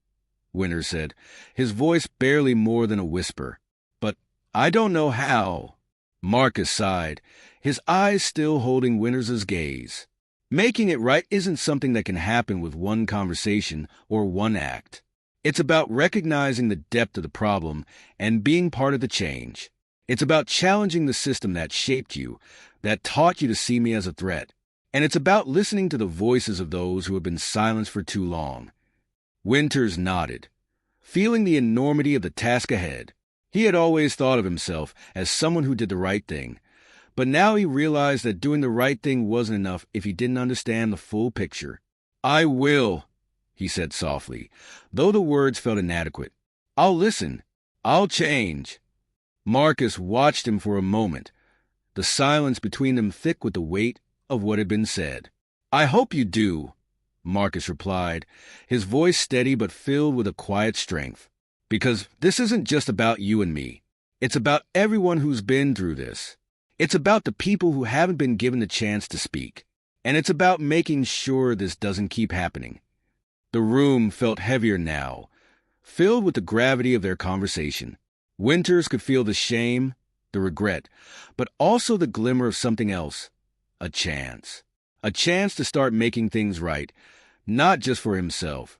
Winters said, his voice barely more than a whisper. But I don't know how. Marcus sighed, his eyes still holding Winters's gaze. Making it right isn't something that can happen with one conversation or one act. It's about recognizing the depth of the problem and being part of the change. It's about challenging the system that shaped you, that taught you to see me as a threat. And it's about listening to the voices of those who have been silenced for too long. Winters nodded, feeling the enormity of the task ahead. He had always thought of himself as someone who did the right thing, but now he realized that doing the right thing wasn't enough if he didn't understand the full picture. I will, he said softly, though the words felt inadequate. I'll listen. I'll change. Marcus watched him for a moment, the silence between them thick with the weight of what had been said. I hope you do, Marcus replied, his voice steady but filled with a quiet strength. Because this isn't just about you and me. It's about everyone who's been through this. It's about the people who haven't been given the chance to speak. And it's about making sure this doesn't keep happening. The room felt heavier now, filled with the gravity of their conversation. Winters could feel the shame, the regret, but also the glimmer of something else. A chance to start making things right, not just for himself,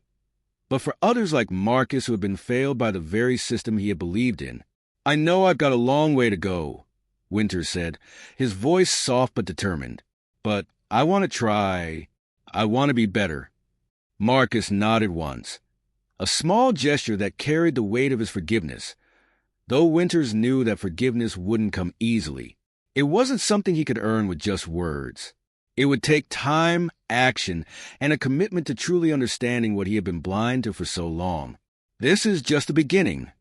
but for others like Marcus who had been failed by the very system he had believed in. I know I've got a long way to go, Winters said, his voice soft but determined. But I want to try. I want to be better. Marcus nodded once, a small gesture that carried the weight of his forgiveness, though Winters knew that forgiveness wouldn't come easily. It wasn't something he could earn with just words. It would take time, action, and a commitment to truly understanding what he had been blind to for so long. This is just the beginning,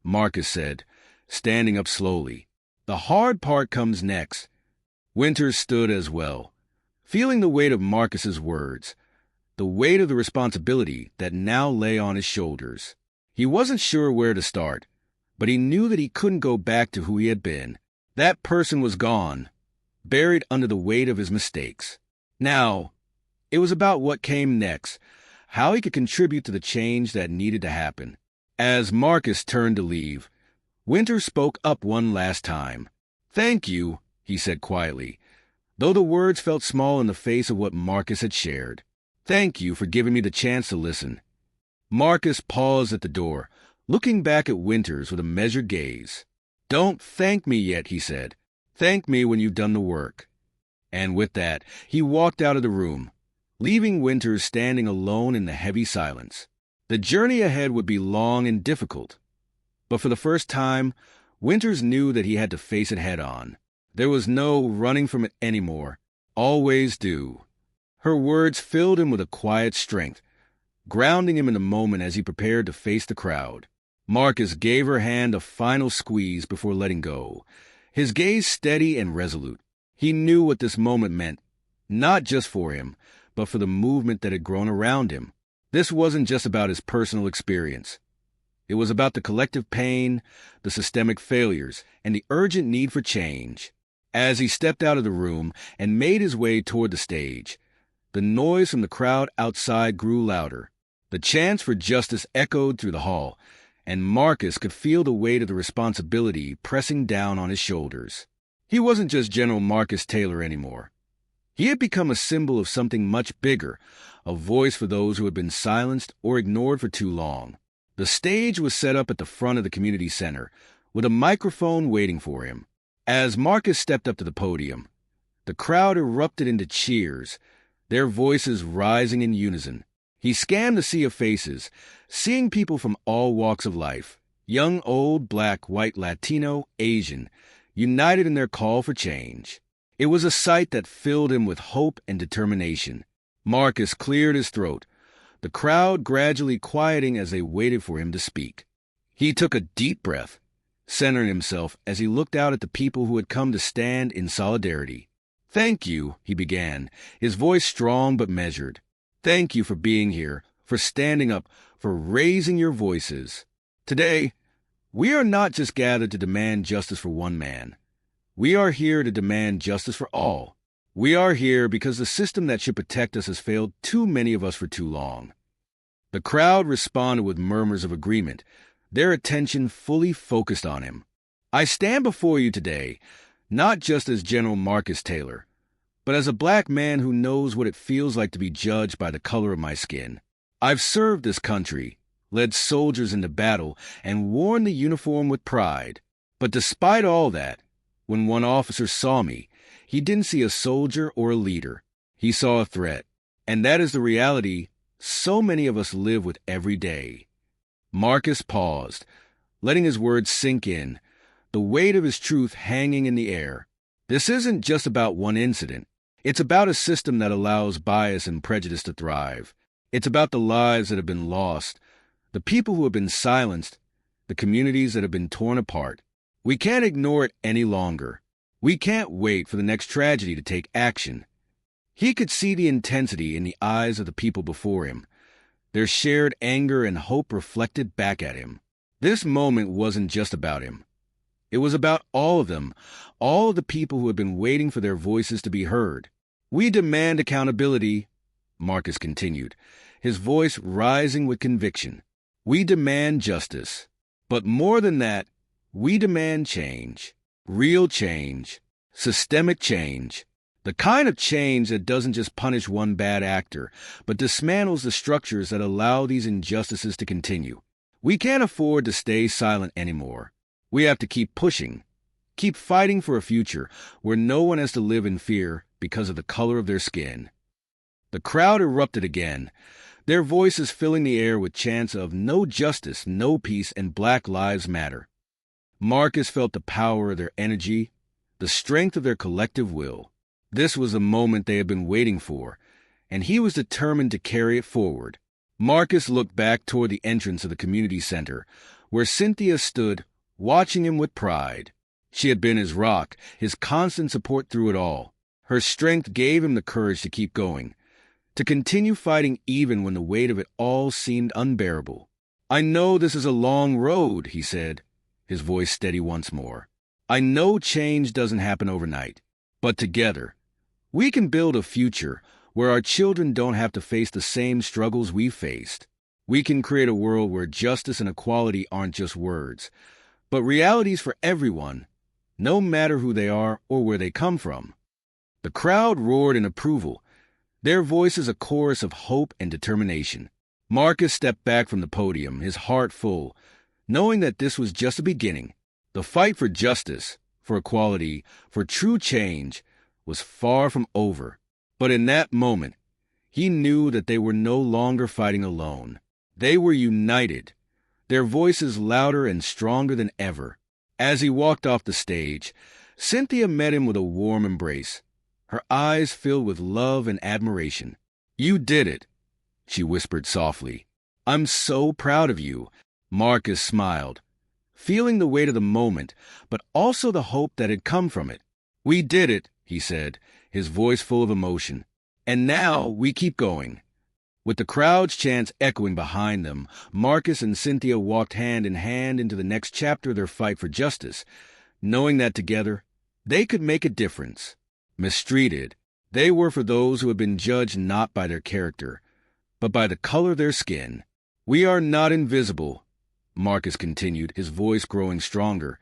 Marcus said, standing up slowly. The hard part comes next. Winters stood as well, feeling the weight of Marcus's words, the weight of the responsibility that now lay on his shoulders. He wasn't sure where to start, but he knew that he couldn't go back to who he had been. That person was gone, buried under the weight of his mistakes. Now, it was about what came next, how he could contribute to the change that needed to happen. As Marcus turned to leave, Winters spoke up one last time. Thank you, he said quietly, though the words felt small in the face of what Marcus had shared. Thank you for giving me the chance to listen. Marcus paused at the door, looking back at Winters with a measured gaze. Don't thank me yet, he said. Thank me when you've done the work. And with that, he walked out of the room, leaving Winters standing alone in the heavy silence. The journey ahead would be long and difficult. But for the first time, Winters knew that he had to face it head on. There was no running from it anymore. Always do. Her words filled him with a quiet strength, grounding him in the moment as he prepared to face the crowd. Marcus gave her hand a final squeeze before letting go, his gaze steady and resolute. He knew what this moment meant, not just for him, but for the movement that had grown around him. This wasn't just about his personal experience. It was about the collective pain, the systemic failures, and the urgent need for change. As he stepped out of the room and made his way toward the stage, the noise from the crowd outside grew louder. The chants for justice echoed through the hall, and Marcus could feel the weight of the responsibility pressing down on his shoulders. He wasn't just General Marcus Taylor anymore. He had become a symbol of something much bigger, a voice for those who had been silenced or ignored for too long. The stage was set up at the front of the community center, with a microphone waiting for him. As Marcus stepped up to the podium, the crowd erupted into cheers, their voices rising in unison. He scanned the sea of faces, seeing people from all walks of life, young, old, black, white, Latino, Asian, united in their call for change. It was a sight that filled him with hope and determination. Marcus cleared his throat, the crowd gradually quieting as they waited for him to speak. He took a deep breath, centering himself as he looked out at the people who had come to stand in solidarity. "Thank you," he began, his voice strong but measured. "Thank you for being here, for standing up, for raising your voices. Today, we are not just gathered to demand justice for one man. We are here to demand justice for all. We are here because the system that should protect us has failed too many of us for too long." The crowd responded with murmurs of agreement, their attention fully focused on him. "I stand before you today, not just as General Marcus Taylor, but as a black man who knows what it feels like to be judged by the color of my skin. I've served this country, led soldiers into battle, and worn the uniform with pride. But despite all that, when one officer saw me, he didn't see a soldier or a leader. He saw a threat. And that is the reality so many of us live with every day." Marcus paused, letting his words sink in, the weight of his truth hanging in the air. This isn't just about one incident. It's about a system that allows bias and prejudice to thrive. It's about the lives that have been lost, the people who have been silenced, the communities that have been torn apart. We can't ignore it any longer. We can't wait for the next tragedy to take action. He could see the intensity in the eyes of the people before him, their shared anger and hope reflected back at him. This moment wasn't just about him. It was about all of them, all of the people who had been waiting for their voices to be heard. "We demand accountability," Marcus continued, his voice rising with conviction. "We demand justice. But more than that, we demand change. Real change. Systemic change. The kind of change that doesn't just punish one bad actor, but dismantles the structures that allow these injustices to continue. We can't afford to stay silent anymore. We have to keep pushing, keep fighting for a future where no one has to live in fear because of the color of their skin." The crowd erupted again, their voices filling the air with chants of "No justice, no peace, and Black Lives Matter." Marcus felt the power of their energy, the strength of their collective will. This was the moment they had been waiting for, and he was determined to carry it forward. Marcus looked back toward the entrance of the community center, where Cynthia stood, watching him with pride. She had been his rock, his constant support through it all. Her strength gave him the courage to keep going, to continue fighting even when the weight of it all seemed unbearable. "I know this is a long road," he said, his voice steady once more. "I know change doesn't happen overnight, but together, we can build a future where our children don't have to face the same struggles we faced. We can create a world where justice and equality aren't just words, but realities for everyone, no matter who they are or where they come from." The crowd roared in approval, their voices a chorus of hope and determination. Marcus stepped back from the podium, his heart full, knowing that this was just the beginning. The fight for justice, for equality, for true change was far from over. But in that moment, he knew that they were no longer fighting alone. They were united, their voices louder and stronger than ever. As he walked off the stage, Cynthia met him with a warm embrace, her eyes filled with love and admiration. "You did it," she whispered softly. "I'm so proud of you." Marcus smiled, feeling the weight of the moment, but also the hope that had come from it. "We did it," he said, his voice full of emotion. "And now we keep going." With the crowd's chants echoing behind them, Marcus and Cynthia walked hand in hand into the next chapter of their fight for justice, knowing that together they could make a difference. Mistreated, they were for those who had been judged not by their character, but by the color of their skin. "We are not invisible," Marcus continued, his voice growing stronger,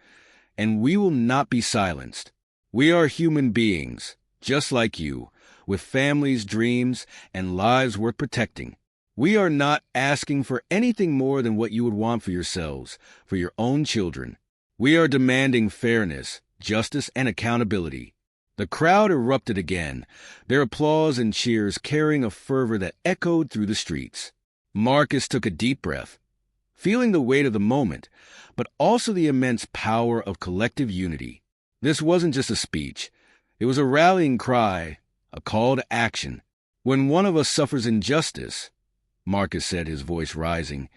"and we will not be silenced. We are human beings, just like you, with families, dreams, and lives worth protecting. We are not asking for anything more than what you would want for yourselves, for your own children. We are demanding fairness, justice, and accountability." The crowd erupted again, their applause and cheers carrying a fervor that echoed through the streets. Marcus took a deep breath, feeling the weight of the moment, but also the immense power of collective unity. This wasn't just a speech. It was a rallying cry, a call to action. "When one of us suffers injustice," Marcus said, his voice rising,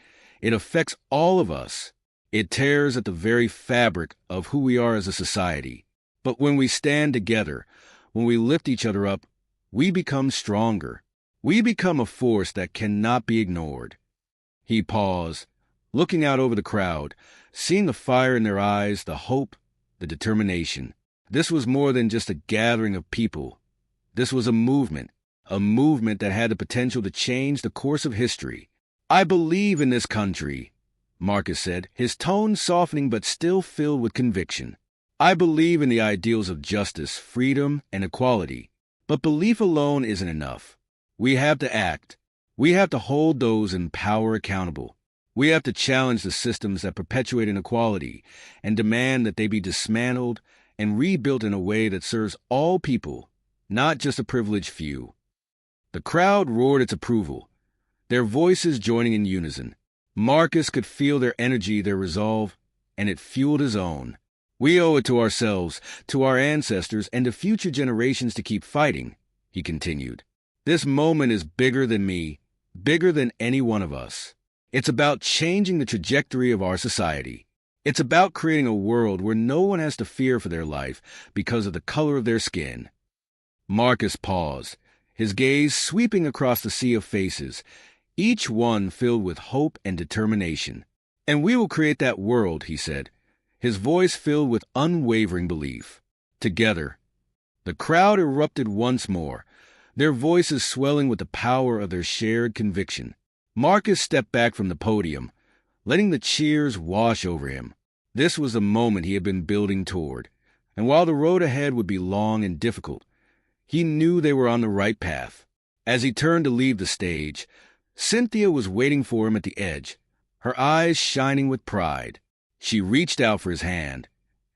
"it affects all of us. It tears at the very fabric of who we are as a society. But when we stand together, when we lift each other up, we become stronger. We become a force that cannot be ignored." He paused, looking out over the crowd, seeing the fire in their eyes, the hope, the determination. This was more than just a gathering of people. This was a movement that had the potential to change the course of history. "I believe in this country," Marcus said, his tone softening but still filled with conviction. "I believe in the ideals of justice, freedom, and equality. But belief alone isn't enough. We have to act. We have to hold those in power accountable. We have to challenge the systems that perpetuate inequality and demand that they be dismantled and rebuilt in a way that serves all people, not just a privileged few." The crowd roared its approval, their voices joining in unison. Marcus could feel their energy, their resolve, and it fueled his own. "We owe it to ourselves, to our ancestors, and to future generations to keep fighting," he continued. "This moment is bigger than me, bigger than any one of us. It's about changing the trajectory of our society. It's about creating a world where no one has to fear for their life because of the color of their skin." Marcus paused, his gaze sweeping across the sea of faces, each one filled with hope and determination. "And we will create that world," he said, his voice filled with unwavering belief. Together, the crowd erupted once more, their voices swelling with the power of their shared conviction. Marcus stepped back from the podium, letting the cheers wash over him. This was the moment he had been building toward, and while the road ahead would be long and difficult, he knew they were on the right path. As he turned to leave the stage, Cynthia was waiting for him at the edge, her eyes shining with pride. She reached out for his hand,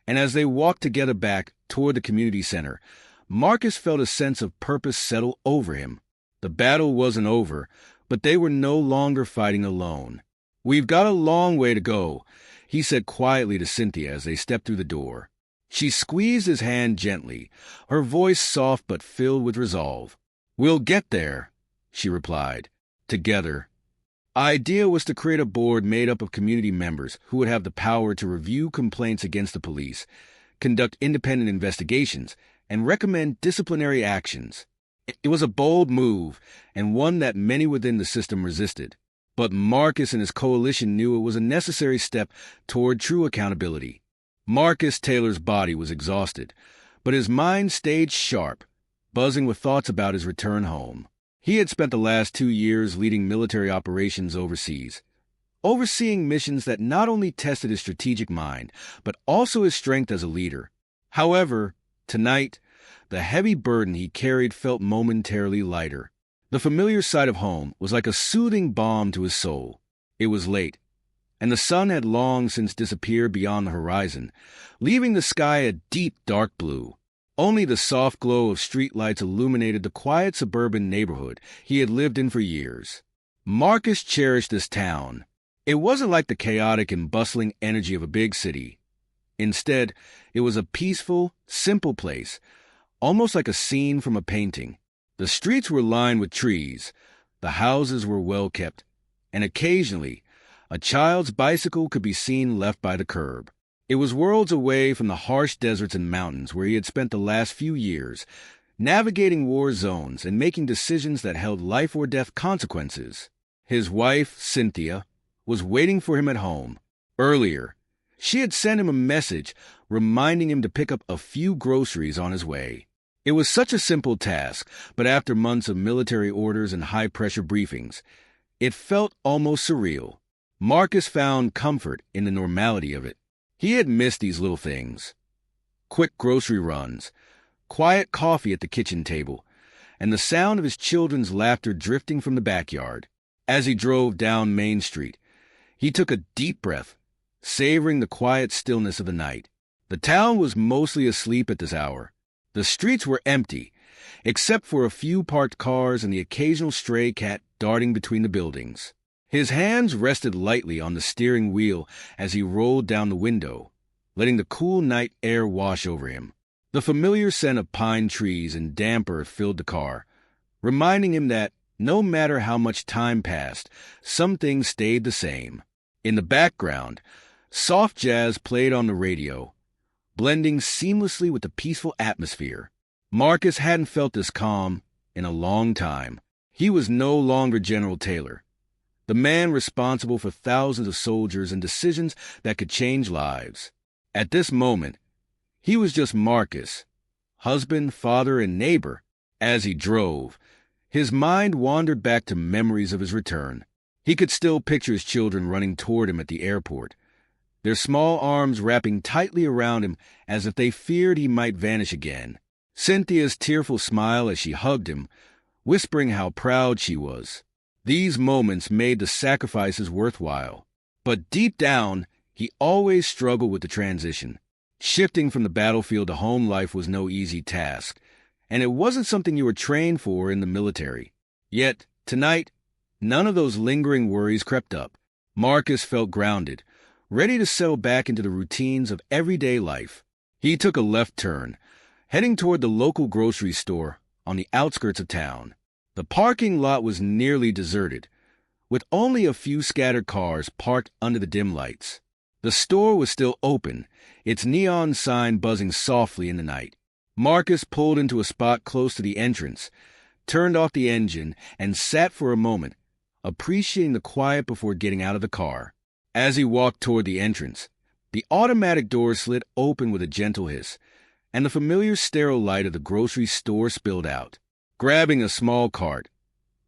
and as they walked together back toward the community center, Marcus felt a sense of purpose settle over him. The battle wasn't over, but they were no longer fighting alone. "We've got a long way to go," he said quietly to Cynthia as they stepped through the door. She squeezed his hand gently, her voice soft but filled with resolve. "We'll get there," she replied. Together. Idea was to create a board made up of community members who would have the power to review complaints against the police, conduct independent investigations, and recommend disciplinary actions. It was a bold move, and one that many within the system resisted. But Marcus and his coalition knew it was a necessary step toward true accountability. Marcus Taylor's body was exhausted, but his mind stayed sharp, buzzing with thoughts about his return home. He had spent the last 2 years leading military operations overseas, overseeing missions that not only tested his strategic mind, but also his strength as a leader. However, tonight, the heavy burden he carried felt momentarily lighter. The familiar sight of home was like a soothing balm to his soul. It was late, and the sun had long since disappeared beyond the horizon, leaving the sky a deep dark blue. Only the soft glow of streetlights illuminated the quiet suburban neighborhood he had lived in for years. Marcus cherished this town. It wasn't like the chaotic and bustling energy of a big city. Instead, it was a peaceful, simple place, almost like a scene from a painting. The streets were lined with trees, the houses were well kept, and occasionally, a child's bicycle could be seen left by the curb. It was worlds away from the harsh deserts and mountains where he had spent the last few years, navigating war zones and making decisions that held life or death consequences. His wife, Cynthia, was waiting for him at home. Earlier, she had sent him a message reminding him to pick up a few groceries on his way. It was such a simple task, but after months of military orders and high-pressure briefings, it felt almost surreal. Marcus found comfort in the normality of it. He had missed these little things. Quick grocery runs, quiet coffee at the kitchen table, and the sound of his children's laughter drifting from the backyard. As he drove down Main Street, he took a deep breath, savoring the quiet stillness of the night. The town was mostly asleep at this hour. The streets were empty, except for a few parked cars and the occasional stray cat darting between the buildings. His hands rested lightly on the steering wheel as he rolled down the window, letting the cool night air wash over him. The familiar scent of pine trees and damp earth filled the car, reminding him that, no matter how much time passed, some things stayed the same. In the background, soft jazz played on the radio, blending seamlessly with the peaceful atmosphere. Marcus hadn't felt this calm in a long time. He was no longer General Taylor, the man responsible for thousands of soldiers and decisions that could change lives. At this moment, he was just Marcus, husband, father, and neighbor. As he drove, his mind wandered back to memories of his return. He could still picture his children running toward him at the airport, their small arms wrapping tightly around him as if they feared he might vanish again. Cynthia's tearful smile as she hugged him, whispering how proud she was. These moments made the sacrifices worthwhile. But deep down, he always struggled with the transition. Shifting from the battlefield to home life was no easy task, and it wasn't something you were trained for in the military. Yet, tonight, none of those lingering worries crept up. Marcus felt grounded, ready to settle back into the routines of everyday life. He took a left turn, heading toward the local grocery store on the outskirts of town. The parking lot was nearly deserted, with only a few scattered cars parked under the dim lights. The store was still open, its neon sign buzzing softly in the night. Marcus pulled into a spot close to the entrance, turned off the engine, and sat for a moment, appreciating the quiet before getting out of the car. As he walked toward the entrance, the automatic door slid open with a gentle hiss, and the familiar sterile light of the grocery store spilled out. Grabbing a small cart,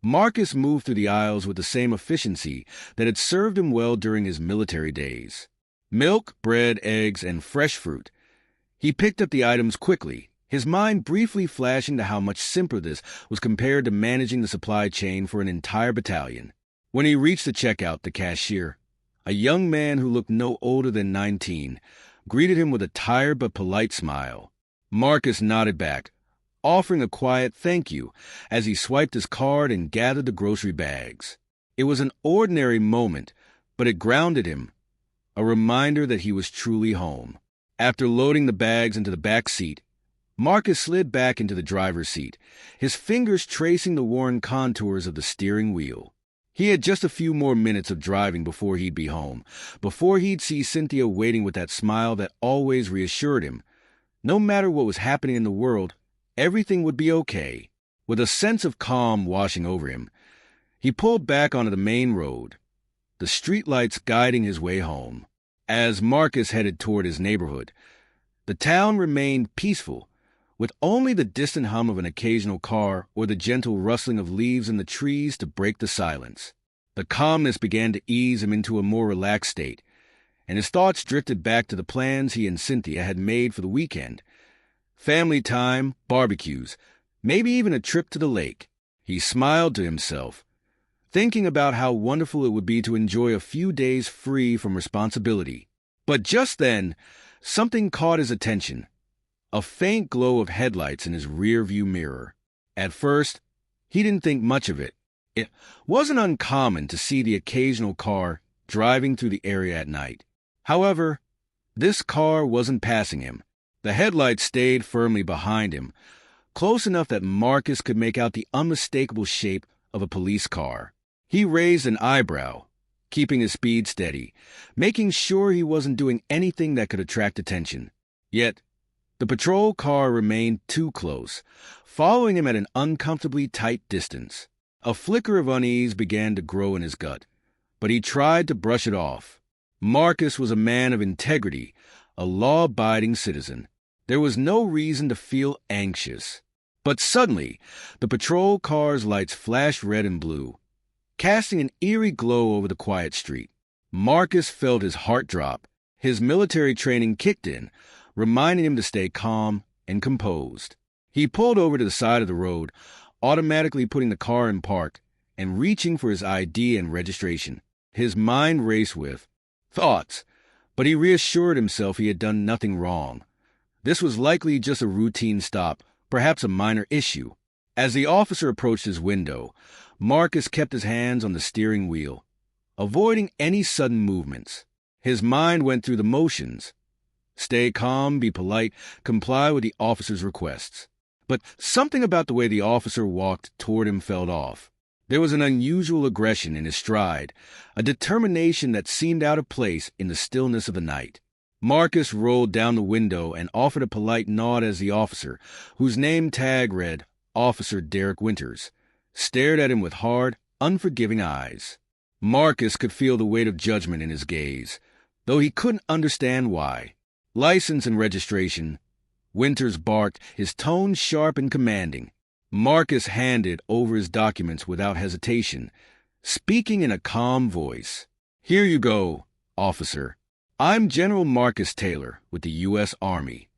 Marcus moved through the aisles with the same efficiency that had served him well during his military days. Milk, bread, eggs, and fresh fruit. He picked up the items quickly, his mind briefly flashing to how much simpler this was compared to managing the supply chain for an entire battalion. When he reached the checkout, the cashier, a young man who looked no older than 19, greeted him with a tired but polite smile. Marcus nodded back, offering a quiet thank you as he swiped his card and gathered the grocery bags. It was an ordinary moment, but it grounded him, a reminder that he was truly home. After loading the bags into the back seat, Marcus slid back into the driver's seat, his fingers tracing the worn contours of the steering wheel. He had just a few more minutes of driving before he'd be home, before he'd see Cynthia waiting with that smile that always reassured him. No matter what was happening in the world, everything would be okay. With a sense of calm washing over him, he pulled back onto the main road, the streetlights guiding his way home. As Marcus headed toward his neighborhood, the town remained peaceful, with only the distant hum of an occasional car or the gentle rustling of leaves in the trees to break the silence. The calmness began to ease him into a more relaxed state, and his thoughts drifted back to the plans he and Cynthia had made for the weekend. Family time, barbecues, maybe even a trip to the lake. He smiled to himself, thinking about how wonderful it would be to enjoy a few days free from responsibility. But just then, something caught his attention. A faint glow of headlights in his rear-view mirror. At first, he didn't think much of it. It wasn't uncommon to see the occasional car driving through the area at night. However, this car wasn't passing him. The headlights stayed firmly behind him, close enough that Marcus could make out the unmistakable shape of a police car. He raised an eyebrow, keeping his speed steady, making sure he wasn't doing anything that could attract attention. Yet, the patrol car remained too close, following him at an uncomfortably tight distance. A flicker of unease began to grow in his gut, but he tried to brush it off. Marcus was a man of integrity, a law-abiding citizen. There was no reason to feel anxious. But suddenly, the patrol car's lights flashed red and blue, casting an eerie glow over the quiet street. Marcus felt his heart drop. His military training kicked in, reminding him to stay calm and composed. He pulled over to the side of the road, automatically putting the car in park and reaching for his ID and registration. His mind raced with thoughts, but he reassured himself he had done nothing wrong. This was likely just a routine stop, perhaps a minor issue. As the officer approached his window, Marcus kept his hands on the steering wheel, avoiding any sudden movements. His mind went through the motions. Stay calm, be polite, comply with the officer's requests. But something about the way the officer walked toward him felt off. There was an unusual aggression in his stride, a determination that seemed out of place in the stillness of the night. Marcus rolled down the window and offered a polite nod as the officer, whose name tag read Officer Derek Winters, stared at him with hard, unforgiving eyes. Marcus could feel the weight of judgment in his gaze, though he couldn't understand why. License and registration. Winters barked, his tone sharp and commanding. Marcus handed over his documents without hesitation, speaking in a calm voice. "Here you go, officer. I'm General Marcus Taylor with the U.S. Army."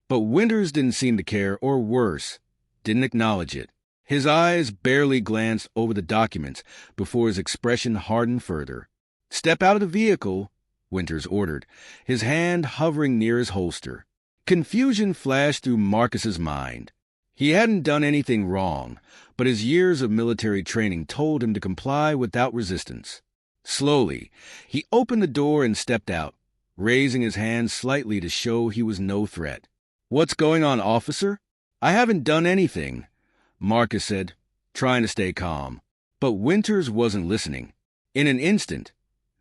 But Winters didn't seem to care, or worse, didn't acknowledge it. His eyes barely glanced over the documents before his expression hardened further. "Step out of the vehicle," Winters ordered, his hand hovering near his holster. Confusion flashed through Marcus's mind. He hadn't done anything wrong, but his years of military training told him to comply without resistance. Slowly, he opened the door and stepped out, raising his hand slightly to show he was no threat. "What's going on, officer?" "I haven't done anything," Marcus said, trying to stay calm. But Winters wasn't listening. In an instant,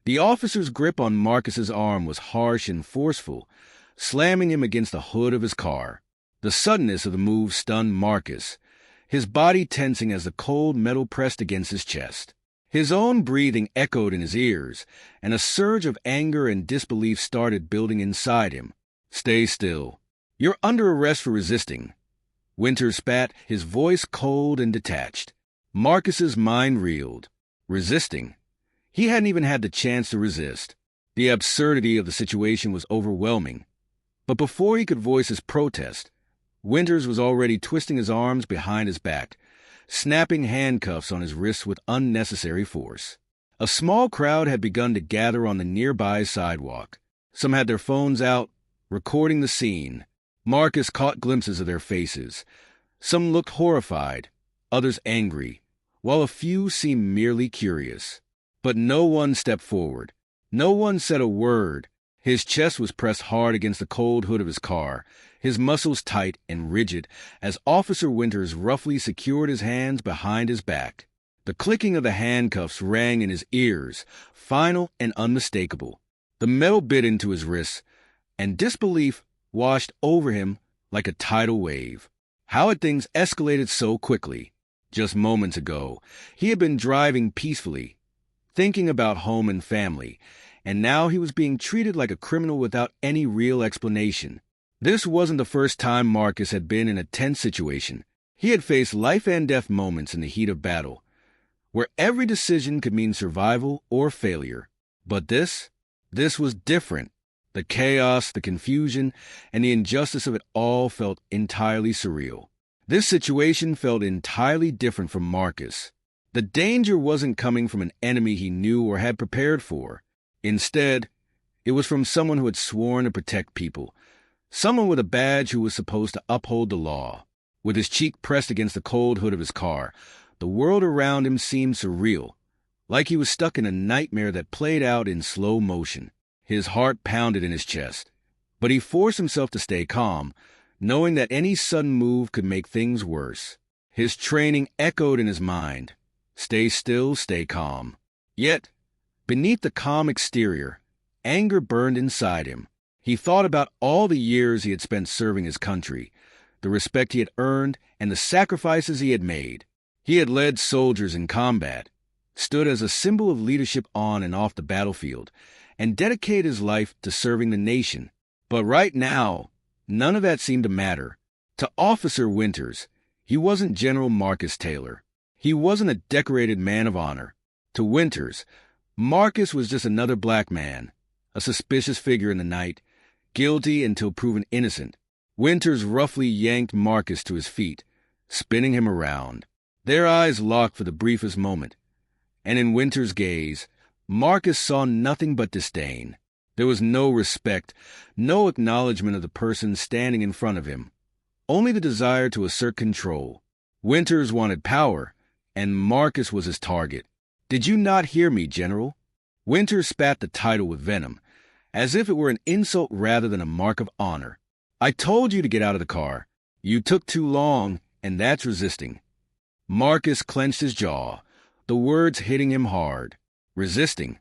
the officer's grip on Marcus's arm was harsh and forceful, slamming him against the hood of his car. The suddenness of the move stunned Marcus, his body tensing as the cold metal pressed against his chest. His own breathing echoed in his ears, and a surge of anger and disbelief started building inside him. "Stay still. You're under arrest for resisting." Winters spat, his voice cold and detached. Marcus's mind reeled. Resisting? He hadn't even had the chance to resist. The absurdity of the situation was overwhelming. But before he could voice his protest, Winters was already twisting his arms behind his back, snapping handcuffs on his wrists with unnecessary force. A small crowd had begun to gather on the nearby sidewalk. Some had their phones out, recording the scene. Marcus caught glimpses of their faces. Some looked horrified, others angry, while a few seemed merely curious. But no one stepped forward. No one said a word. His chest was pressed hard against the cold hood of his car, his muscles tight and rigid as Officer Winters roughly secured his hands behind his back. The clicking of the handcuffs rang in his ears, final and unmistakable. The metal bit into his wrists, and disbelief washed over him like a tidal wave. How had things escalated so quickly? Just moments ago, he had been driving peacefully, thinking about home and family, and now he was being treated like a criminal without any real explanation. This wasn't the first time Marcus had been in a tense situation. He had faced life-and-death moments in the heat of battle, where every decision could mean survival or failure. But this was different. The chaos, the confusion, and the injustice of it all felt entirely surreal. This situation felt entirely different from Marcus. The danger wasn't coming from an enemy he knew or had prepared for. Instead, it was from someone who had sworn to protect people, someone with a badge who was supposed to uphold the law. With his cheek pressed against the cold hood of his car, The world around him seemed surreal, like he was stuck in a nightmare that played out in slow motion. His heart pounded in his chest, but he forced himself to stay calm, knowing that any sudden move could make things worse. His training echoed in his mind. Stay still, stay calm. Yet, beneath the calm exterior, anger burned inside him. He thought about all the years he had spent serving his country, the respect he had earned, and the sacrifices he had made. He had led soldiers in combat, stood as a symbol of leadership on and off the battlefield, and dedicated his life to serving the nation. But right now, none of that seemed to matter. To Officer Winters, he wasn't General Marcus Taylor. He wasn't a decorated man of honor. To Winters, Marcus was just another black man, a suspicious figure in the night, guilty until proven innocent. Winters roughly yanked Marcus to his feet, spinning him around. Their eyes locked for the briefest moment, and in Winters' gaze, Marcus saw nothing but disdain. There was no respect, no acknowledgement of the person standing in front of him, only the desire to assert control. Winters wanted power, and Marcus was his target. "Did you not hear me, General?" Winters spat the title with venom, as if it were an insult rather than a mark of honor. "I told you to get out of the car. You took too long, and that's resisting." Marcus clenched his jaw, the words hitting him hard. Resisting.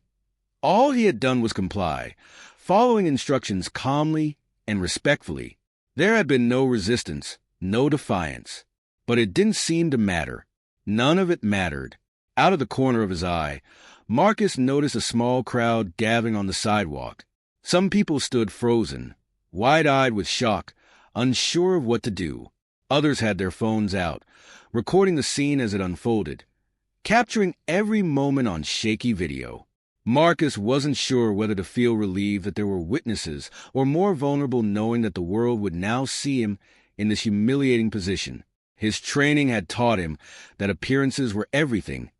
All he had done was comply, following instructions calmly and respectfully. There had been no resistance, no defiance. But it didn't seem to matter. None of it mattered. Out of the corner of his eye, Marcus noticed a small crowd gathering on the sidewalk. Some people stood frozen, wide-eyed with shock, unsure of what to do. Others had their phones out, recording the scene as it unfolded, capturing every moment on shaky video. Marcus wasn't sure whether to feel relieved that there were witnesses or more vulnerable knowing that the world would now see him in this humiliating position. His training had taught him that appearances were everything.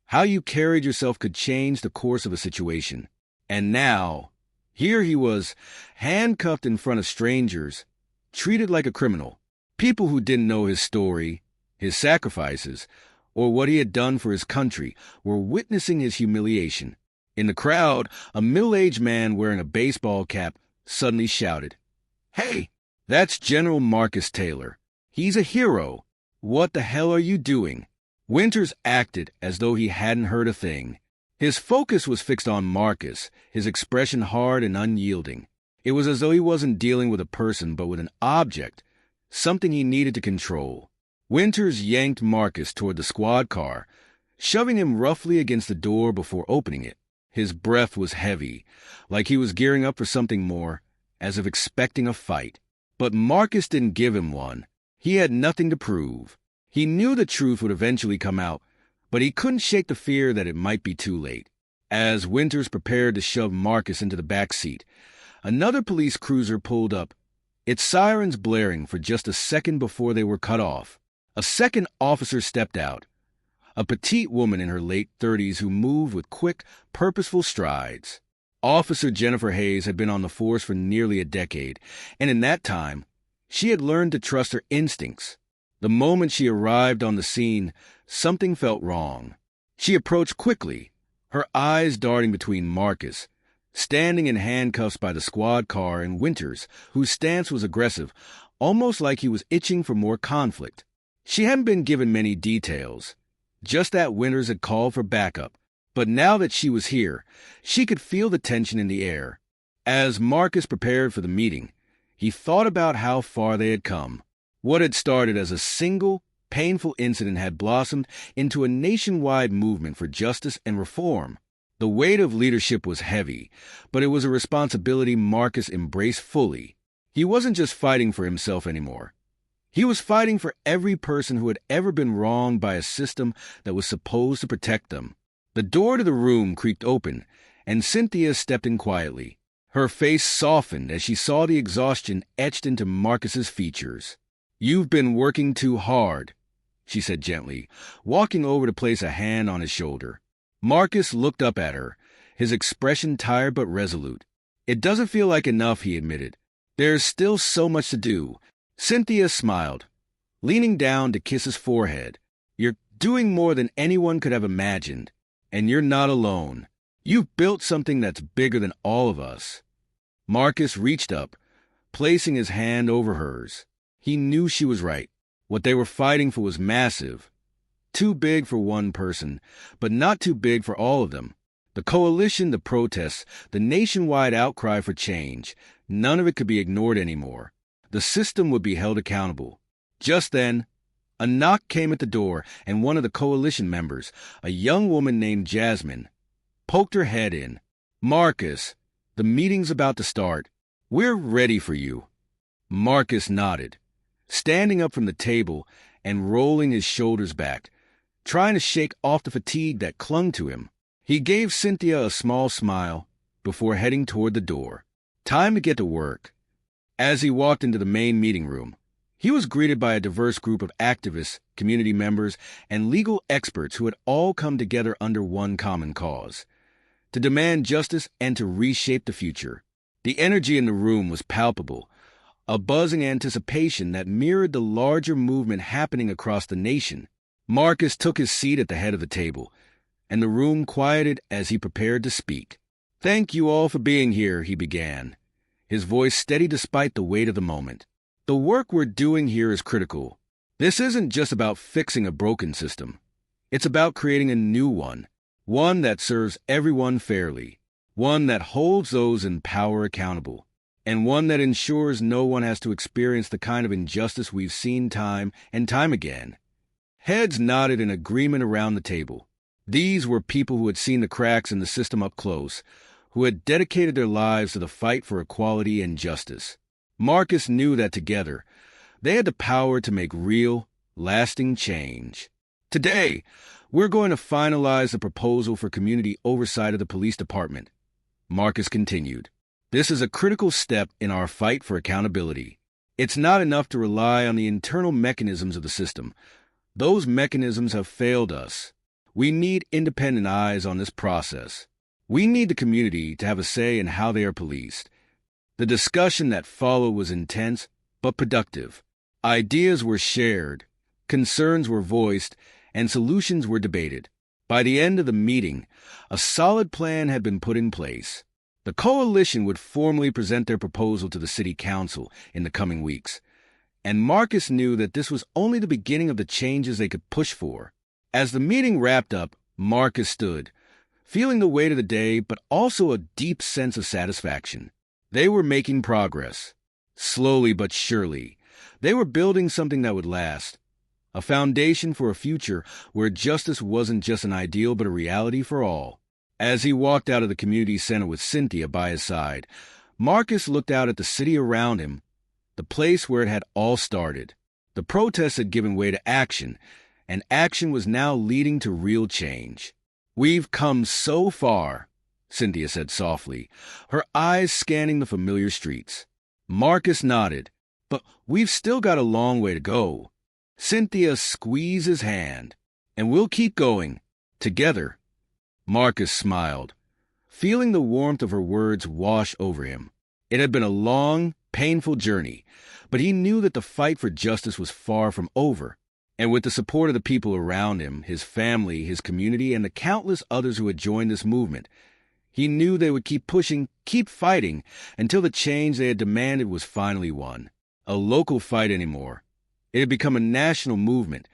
How you carried yourself could change the course of a situation. And now, here he was, handcuffed in front of strangers, treated like a criminal. People who didn't know his story, his sacrifices, or what he had done for his country were witnessing his humiliation. In the crowd, a middle-aged man wearing a baseball cap suddenly shouted, "Hey, that's General Marcus Taylor. He's a hero. What the hell are you doing?" Winters acted as though he hadn't heard a thing. His focus was fixed on Marcus, his expression hard and unyielding. It was as though he wasn't dealing with a person but with an object, something he needed to control. Winters yanked Marcus toward the squad car, shoving him roughly against the door before opening it. His breath was heavy, like he was gearing up for something more, as if expecting a fight. But Marcus didn't give him one. He had nothing to prove. He knew the truth would eventually come out, but he couldn't shake the fear that it might be too late. As Winters prepared to shove Marcus into the back seat, another police cruiser pulled up, its sirens blaring for just a second before they were cut off. A second officer stepped out, a petite woman in her late 30s who moved with quick, purposeful strides. Officer Jennifer Hayes had been on the force for nearly a decade, and in that time, she had learned to trust her instincts. The moment she arrived on the scene, something felt wrong. She approached quickly, her eyes darting between Marcus, standing in handcuffs by the squad car, and Winters, whose stance was aggressive, almost like he was itching for more conflict. She hadn't been given many details, just that Winters had called for backup. But now that she was here, she could feel the tension in the air. As Marcus prepared for the meeting, he thought about how far they had come. What had started as a single, painful incident had blossomed into a nationwide movement for justice and reform. The weight of leadership was heavy, but it was a responsibility Marcus embraced fully. He wasn't just fighting for himself anymore. He was fighting for every person who had ever been wronged by a system that was supposed to protect them. The door to the room creaked open, and Cynthia stepped in quietly. Her face softened as she saw the exhaustion etched into Marcus's features. "You've been working too hard," she said gently, walking over to place a hand on his shoulder. Marcus looked up at her, his expression tired but resolute. "It doesn't feel like enough," he admitted. "There's still so much to do." Cynthia smiled, leaning down to kiss his forehead. "You're doing more than anyone could have imagined, and you're not alone. You've built something that's bigger than all of us." Marcus reached up, placing his hand over hers. He knew she was right. What they were fighting for was massive. Too big for one person, but not too big for all of them. The coalition, the protests, the nationwide outcry for change, none of it could be ignored anymore. The system would be held accountable. Just then, a knock came at the door, and one of the coalition members, a young woman named Jasmine, poked her head in. "Marcus, the meeting's about to start. We're ready for you." Marcus nodded, standing up from the table and rolling his shoulders back, trying to shake off the fatigue that clung to him. He gave Cynthia a small smile before heading toward the door. Time to get to work. As he walked into the main meeting room, he was greeted by a diverse group of activists, community members, and legal experts who had all come together under one common cause: to demand justice and to reshape the future. The energy in the room was palpable, a buzzing anticipation that mirrored the larger movement happening across the nation. Marcus took his seat at the head of the table, and the room quieted as he prepared to speak. "Thank you all for being here," he began, his voice steady despite the weight of the moment. "The work we're doing here is critical. This isn't just about fixing a broken system. It's about creating a new one that serves everyone fairly, one that holds those in power accountable, and one that ensures no one has to experience the kind of injustice we've seen time and time again." Heads nodded in agreement around the table. These were people who had seen the cracks in the system up close, who had dedicated their lives to the fight for equality and justice. Marcus knew that together, they had the power to make real, lasting change. "Today, we're going to finalize the proposal for community oversight of the police department," Marcus continued. "This is a critical step in our fight for accountability. It's not enough to rely on the internal mechanisms of the system. Those mechanisms have failed us. We need independent eyes on this process. We need the community to have a say in how they are policed." The discussion that followed was intense but productive. Ideas were shared, concerns were voiced, and solutions were debated. By the end of the meeting, a solid plan had been put in place. The coalition would formally present their proposal to the city council in the coming weeks, and Marcus knew that this was only the beginning of the changes they could push for. As the meeting wrapped up, Marcus stood, feeling the weight of the day, but also a deep sense of satisfaction. They were making progress. Slowly but surely, they were building something that would last, a foundation for a future where justice wasn't just an ideal but a reality for all. As he walked out of the community center with Cynthia by his side, Marcus looked out at the city around him, the place where it had all started. The protests had given way to action, and action was now leading to real change. "We've come so far," Cynthia said softly, her eyes scanning the familiar streets. Marcus nodded. "But we've still got a long way to go." Cynthia squeezed his hand. "And we'll keep going, together." Marcus smiled, feeling the warmth of her words wash over him. It had been a long, painful journey, but he knew that the fight for justice was far from over. And with the support of the people around him, his family, his community, and the countless others who had joined this movement, he knew they would keep pushing, keep fighting, until the change they had demanded was finally won. A local fight anymore. It had become a national movement,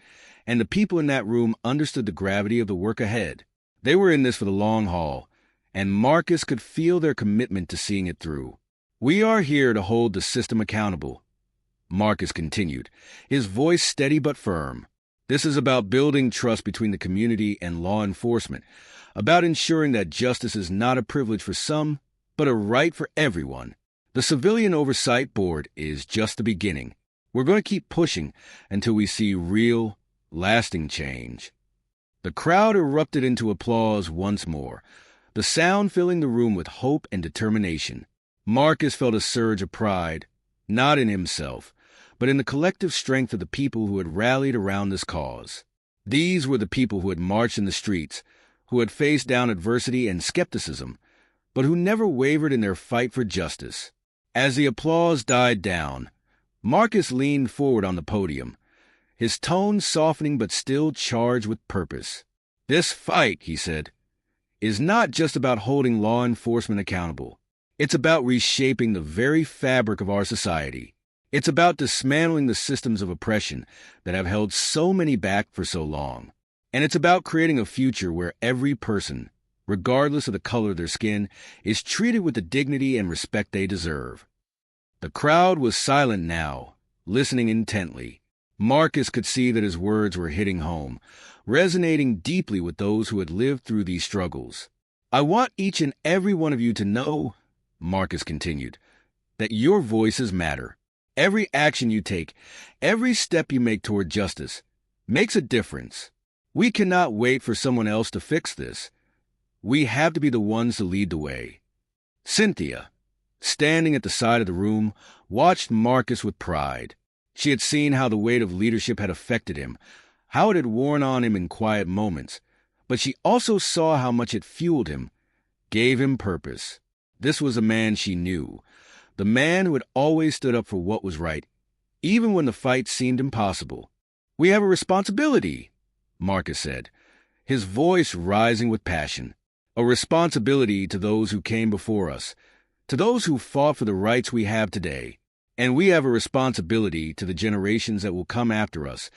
and the people in that room understood the gravity of the work ahead. They were in this for the long haul, and Marcus could feel their commitment to seeing it through. "We are here to hold the system accountable," Marcus continued, his voice steady but firm. "This is about building trust between the community and law enforcement, about ensuring that justice is not a privilege for some, but a right for everyone. The Civilian Oversight Board is just the beginning. We're going to keep pushing until we see real, lasting change." The crowd erupted into applause once more, the sound filling the room with hope and determination. Marcus felt a surge of pride, not in himself, but in the collective strength of the people who had rallied around this cause. These were the people who had marched in the streets, who had faced down adversity and skepticism, but who never wavered in their fight for justice. As the applause died down, Marcus leaned forward on the podium, his tone softening but still charged with purpose. "This fight," he said, "is not just about holding law enforcement accountable. It's about reshaping the very fabric of our society. It's about dismantling the systems of oppression that have held so many back for so long. And it's about creating a future where every person, regardless of the color of their skin, is treated with the dignity and respect they deserve." The crowd was silent now, listening intently. Marcus could see that his words were hitting home, resonating deeply with those who had lived through these struggles. "I want each and every one of you to know," Marcus continued, "that your voices matter. Every action you take, every step you make toward justice, makes a difference. We cannot wait for someone else to fix this. We have to be the ones to lead the way." Cynthia, standing at the side of the room, watched Marcus with pride. She had seen how the weight of leadership had affected him, how it had worn on him in quiet moments, but she also saw how much it fueled him, gave him purpose. This was a man she knew, the man who had always stood up for what was right, even when the fight seemed impossible. "We have a responsibility," Marcus said, his voice rising with passion. "A responsibility to those who came before us, to those who fought for the rights we have today. And we have a responsibility to the generations that will come after us,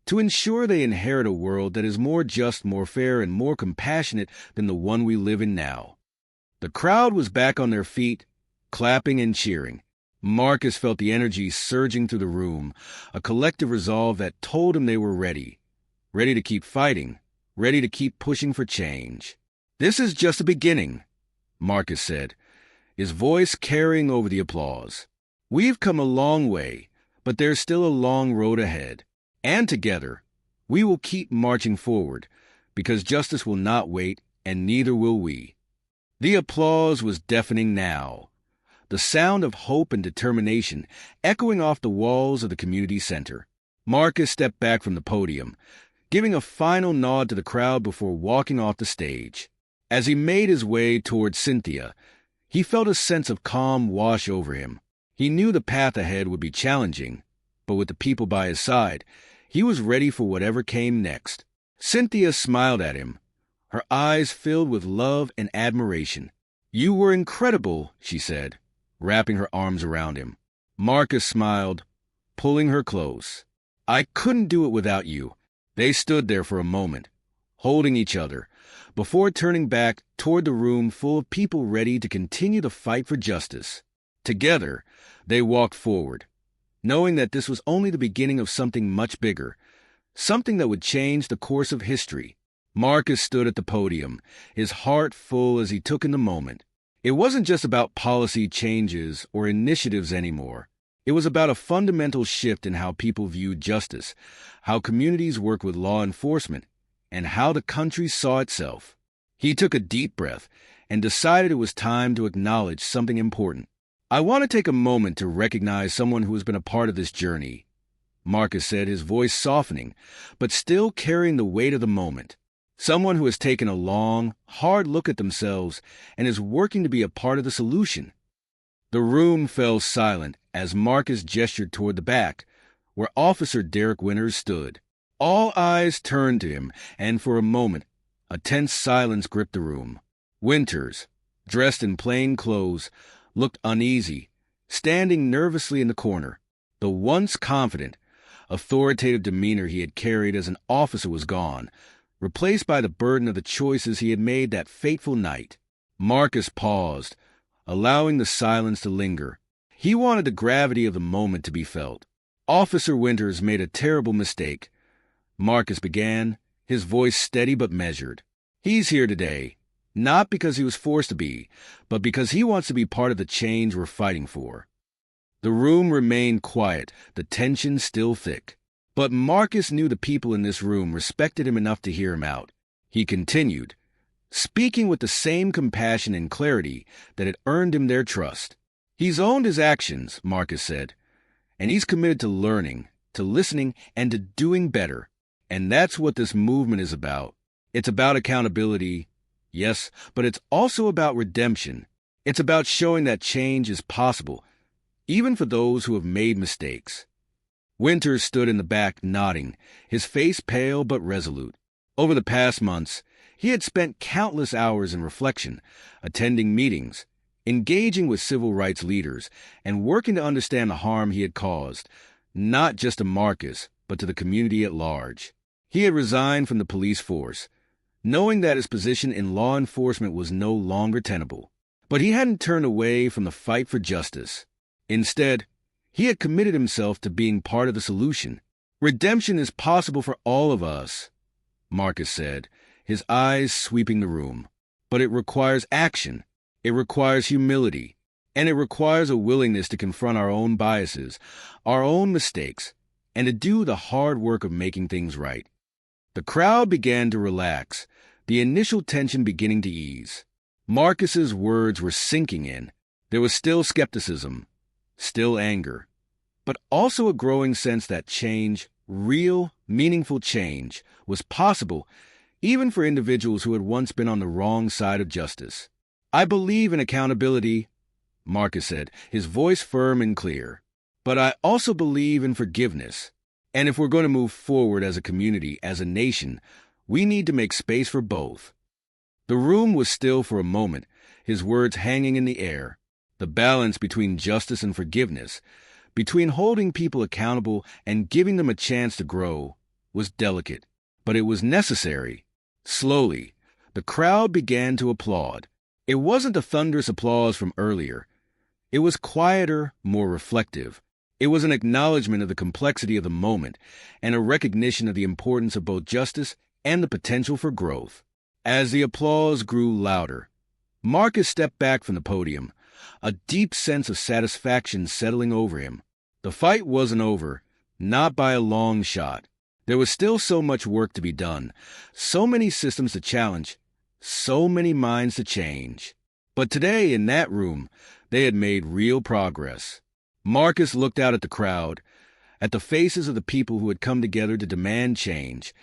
to ensure they inherit a world that is more just, more fair, and more compassionate than the one we live in now." The crowd was back on their feet, clapping and cheering. Marcus felt the energy surging through the room, a collective resolve that told him they were ready to keep fighting, ready to keep pushing for change. "This is just the beginning," Marcus said, his voice carrying over the applause. "We've come a long way, but there's still a long road ahead. And together, we will keep marching forward, because justice will not wait, and neither will we." The applause was deafening now, the sound of hope and determination echoing off the walls of the community center. Marcus stepped back from the podium, giving a final nod to the crowd before walking off the stage. As he made his way toward Cynthia, he felt a sense of calm wash over him. He knew the path ahead would be challenging, but with the people by his side, he was ready for whatever came next. Cynthia smiled at him, her eyes filled with love and admiration. "You were incredible," she said, wrapping her arms around him. Marcus smiled, pulling her close. "I couldn't do it without you." They stood there for a moment, holding each other, before turning back toward the room full of people ready to continue the fight for justice. Together, they walked forward, knowing that this was only the beginning of something much bigger, something that would change the course of history. Marcus stood at the podium, his heart full as he took in the moment. It wasn't just about policy changes or initiatives anymore. It was about a fundamental shift in how people viewed justice, how communities worked with law enforcement, and how the country saw itself. He took a deep breath and decided it was time to acknowledge something important. "I want to take a moment to recognize someone who has been a part of this journey," Marcus said, his voice softening, but still carrying the weight of the moment. "Someone who has taken a long, hard look at themselves and is working to be a part of the solution." The room fell silent as Marcus gestured toward the back, where Officer Derek Winters stood. All eyes turned to him, and for a moment, a tense silence gripped the room. Winters, dressed in plain clothes, looked uneasy, standing nervously in the corner. The once confident, authoritative demeanor he had carried as an officer was gone, replaced by the burden of the choices he had made that fateful night. Marcus paused, allowing the silence to linger. He wanted the gravity of the moment to be felt. "Officer Winters made a terrible mistake," Marcus began, his voice steady but measured. "He's here today, not because he was forced to be, but because he wants to be part of the change we're fighting for." The room remained quiet, the tension still thick. But Marcus knew the people in this room respected him enough to hear him out. He continued, speaking with the same compassion and clarity that had earned him their trust. "He's owned his actions," Marcus said, "and he's committed to learning, to listening, and to doing better. And that's what this movement is about. It's about accountability, yes, but it's also about redemption. It's about showing that change is possible, even for those who have made mistakes." Winters stood in the back, nodding, his face pale but resolute. Over the past months, he had spent countless hours in reflection, attending meetings, engaging with civil rights leaders, and working to understand the harm he had caused, not just to Marcus, but to the community at large. He had resigned from the police force, knowing that his position in law enforcement was no longer tenable. But he hadn't turned away from the fight for justice. Instead, he had committed himself to being part of the solution. Redemption is possible for all of us, Marcus said, his eyes sweeping the room. But it requires action. It requires humility. And it requires a willingness to confront our own biases, our own mistakes, and to do the hard work of making things right. The crowd began to relax, the initial tension beginning to ease. Marcus's words were sinking in. There was still skepticism, still anger, but also a growing sense that change, real, meaningful change, was possible even for individuals who had once been on the wrong side of justice. I believe in accountability, Marcus said, his voice firm and clear. But I also believe in forgiveness. And if we're going to move forward as a community, as a nation, we need to make space for both. The room was still for a moment, his words hanging in the air. The balance between justice and forgiveness, between holding people accountable and giving them a chance to grow, was delicate. But it was necessary. Slowly, the crowd began to applaud. It wasn't the thunderous applause from earlier. It was quieter, more reflective. It was an acknowledgement of the complexity of the moment and a recognition of the importance of both justice and the potential for growth. As the applause grew louder, Marcus stepped back from the podium, a deep sense of satisfaction settling over him. The fight wasn't over, not by a long shot. There was still so much work to be done, so many systems to challenge, so many minds to change. But today, in that room, they had made real progress. Marcus looked out at the crowd, at the faces of the people who had come together to demand change,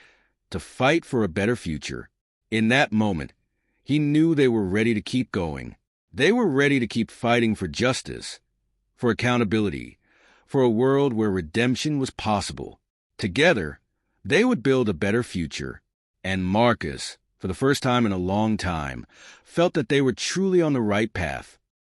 to fight for a better future. In that moment, he knew they were ready to keep going. They were ready to keep fighting for justice, for accountability, for a world where redemption was possible. Together, they would build a better future. And Marcus, for the first time in a long time, felt that they were truly on the right path.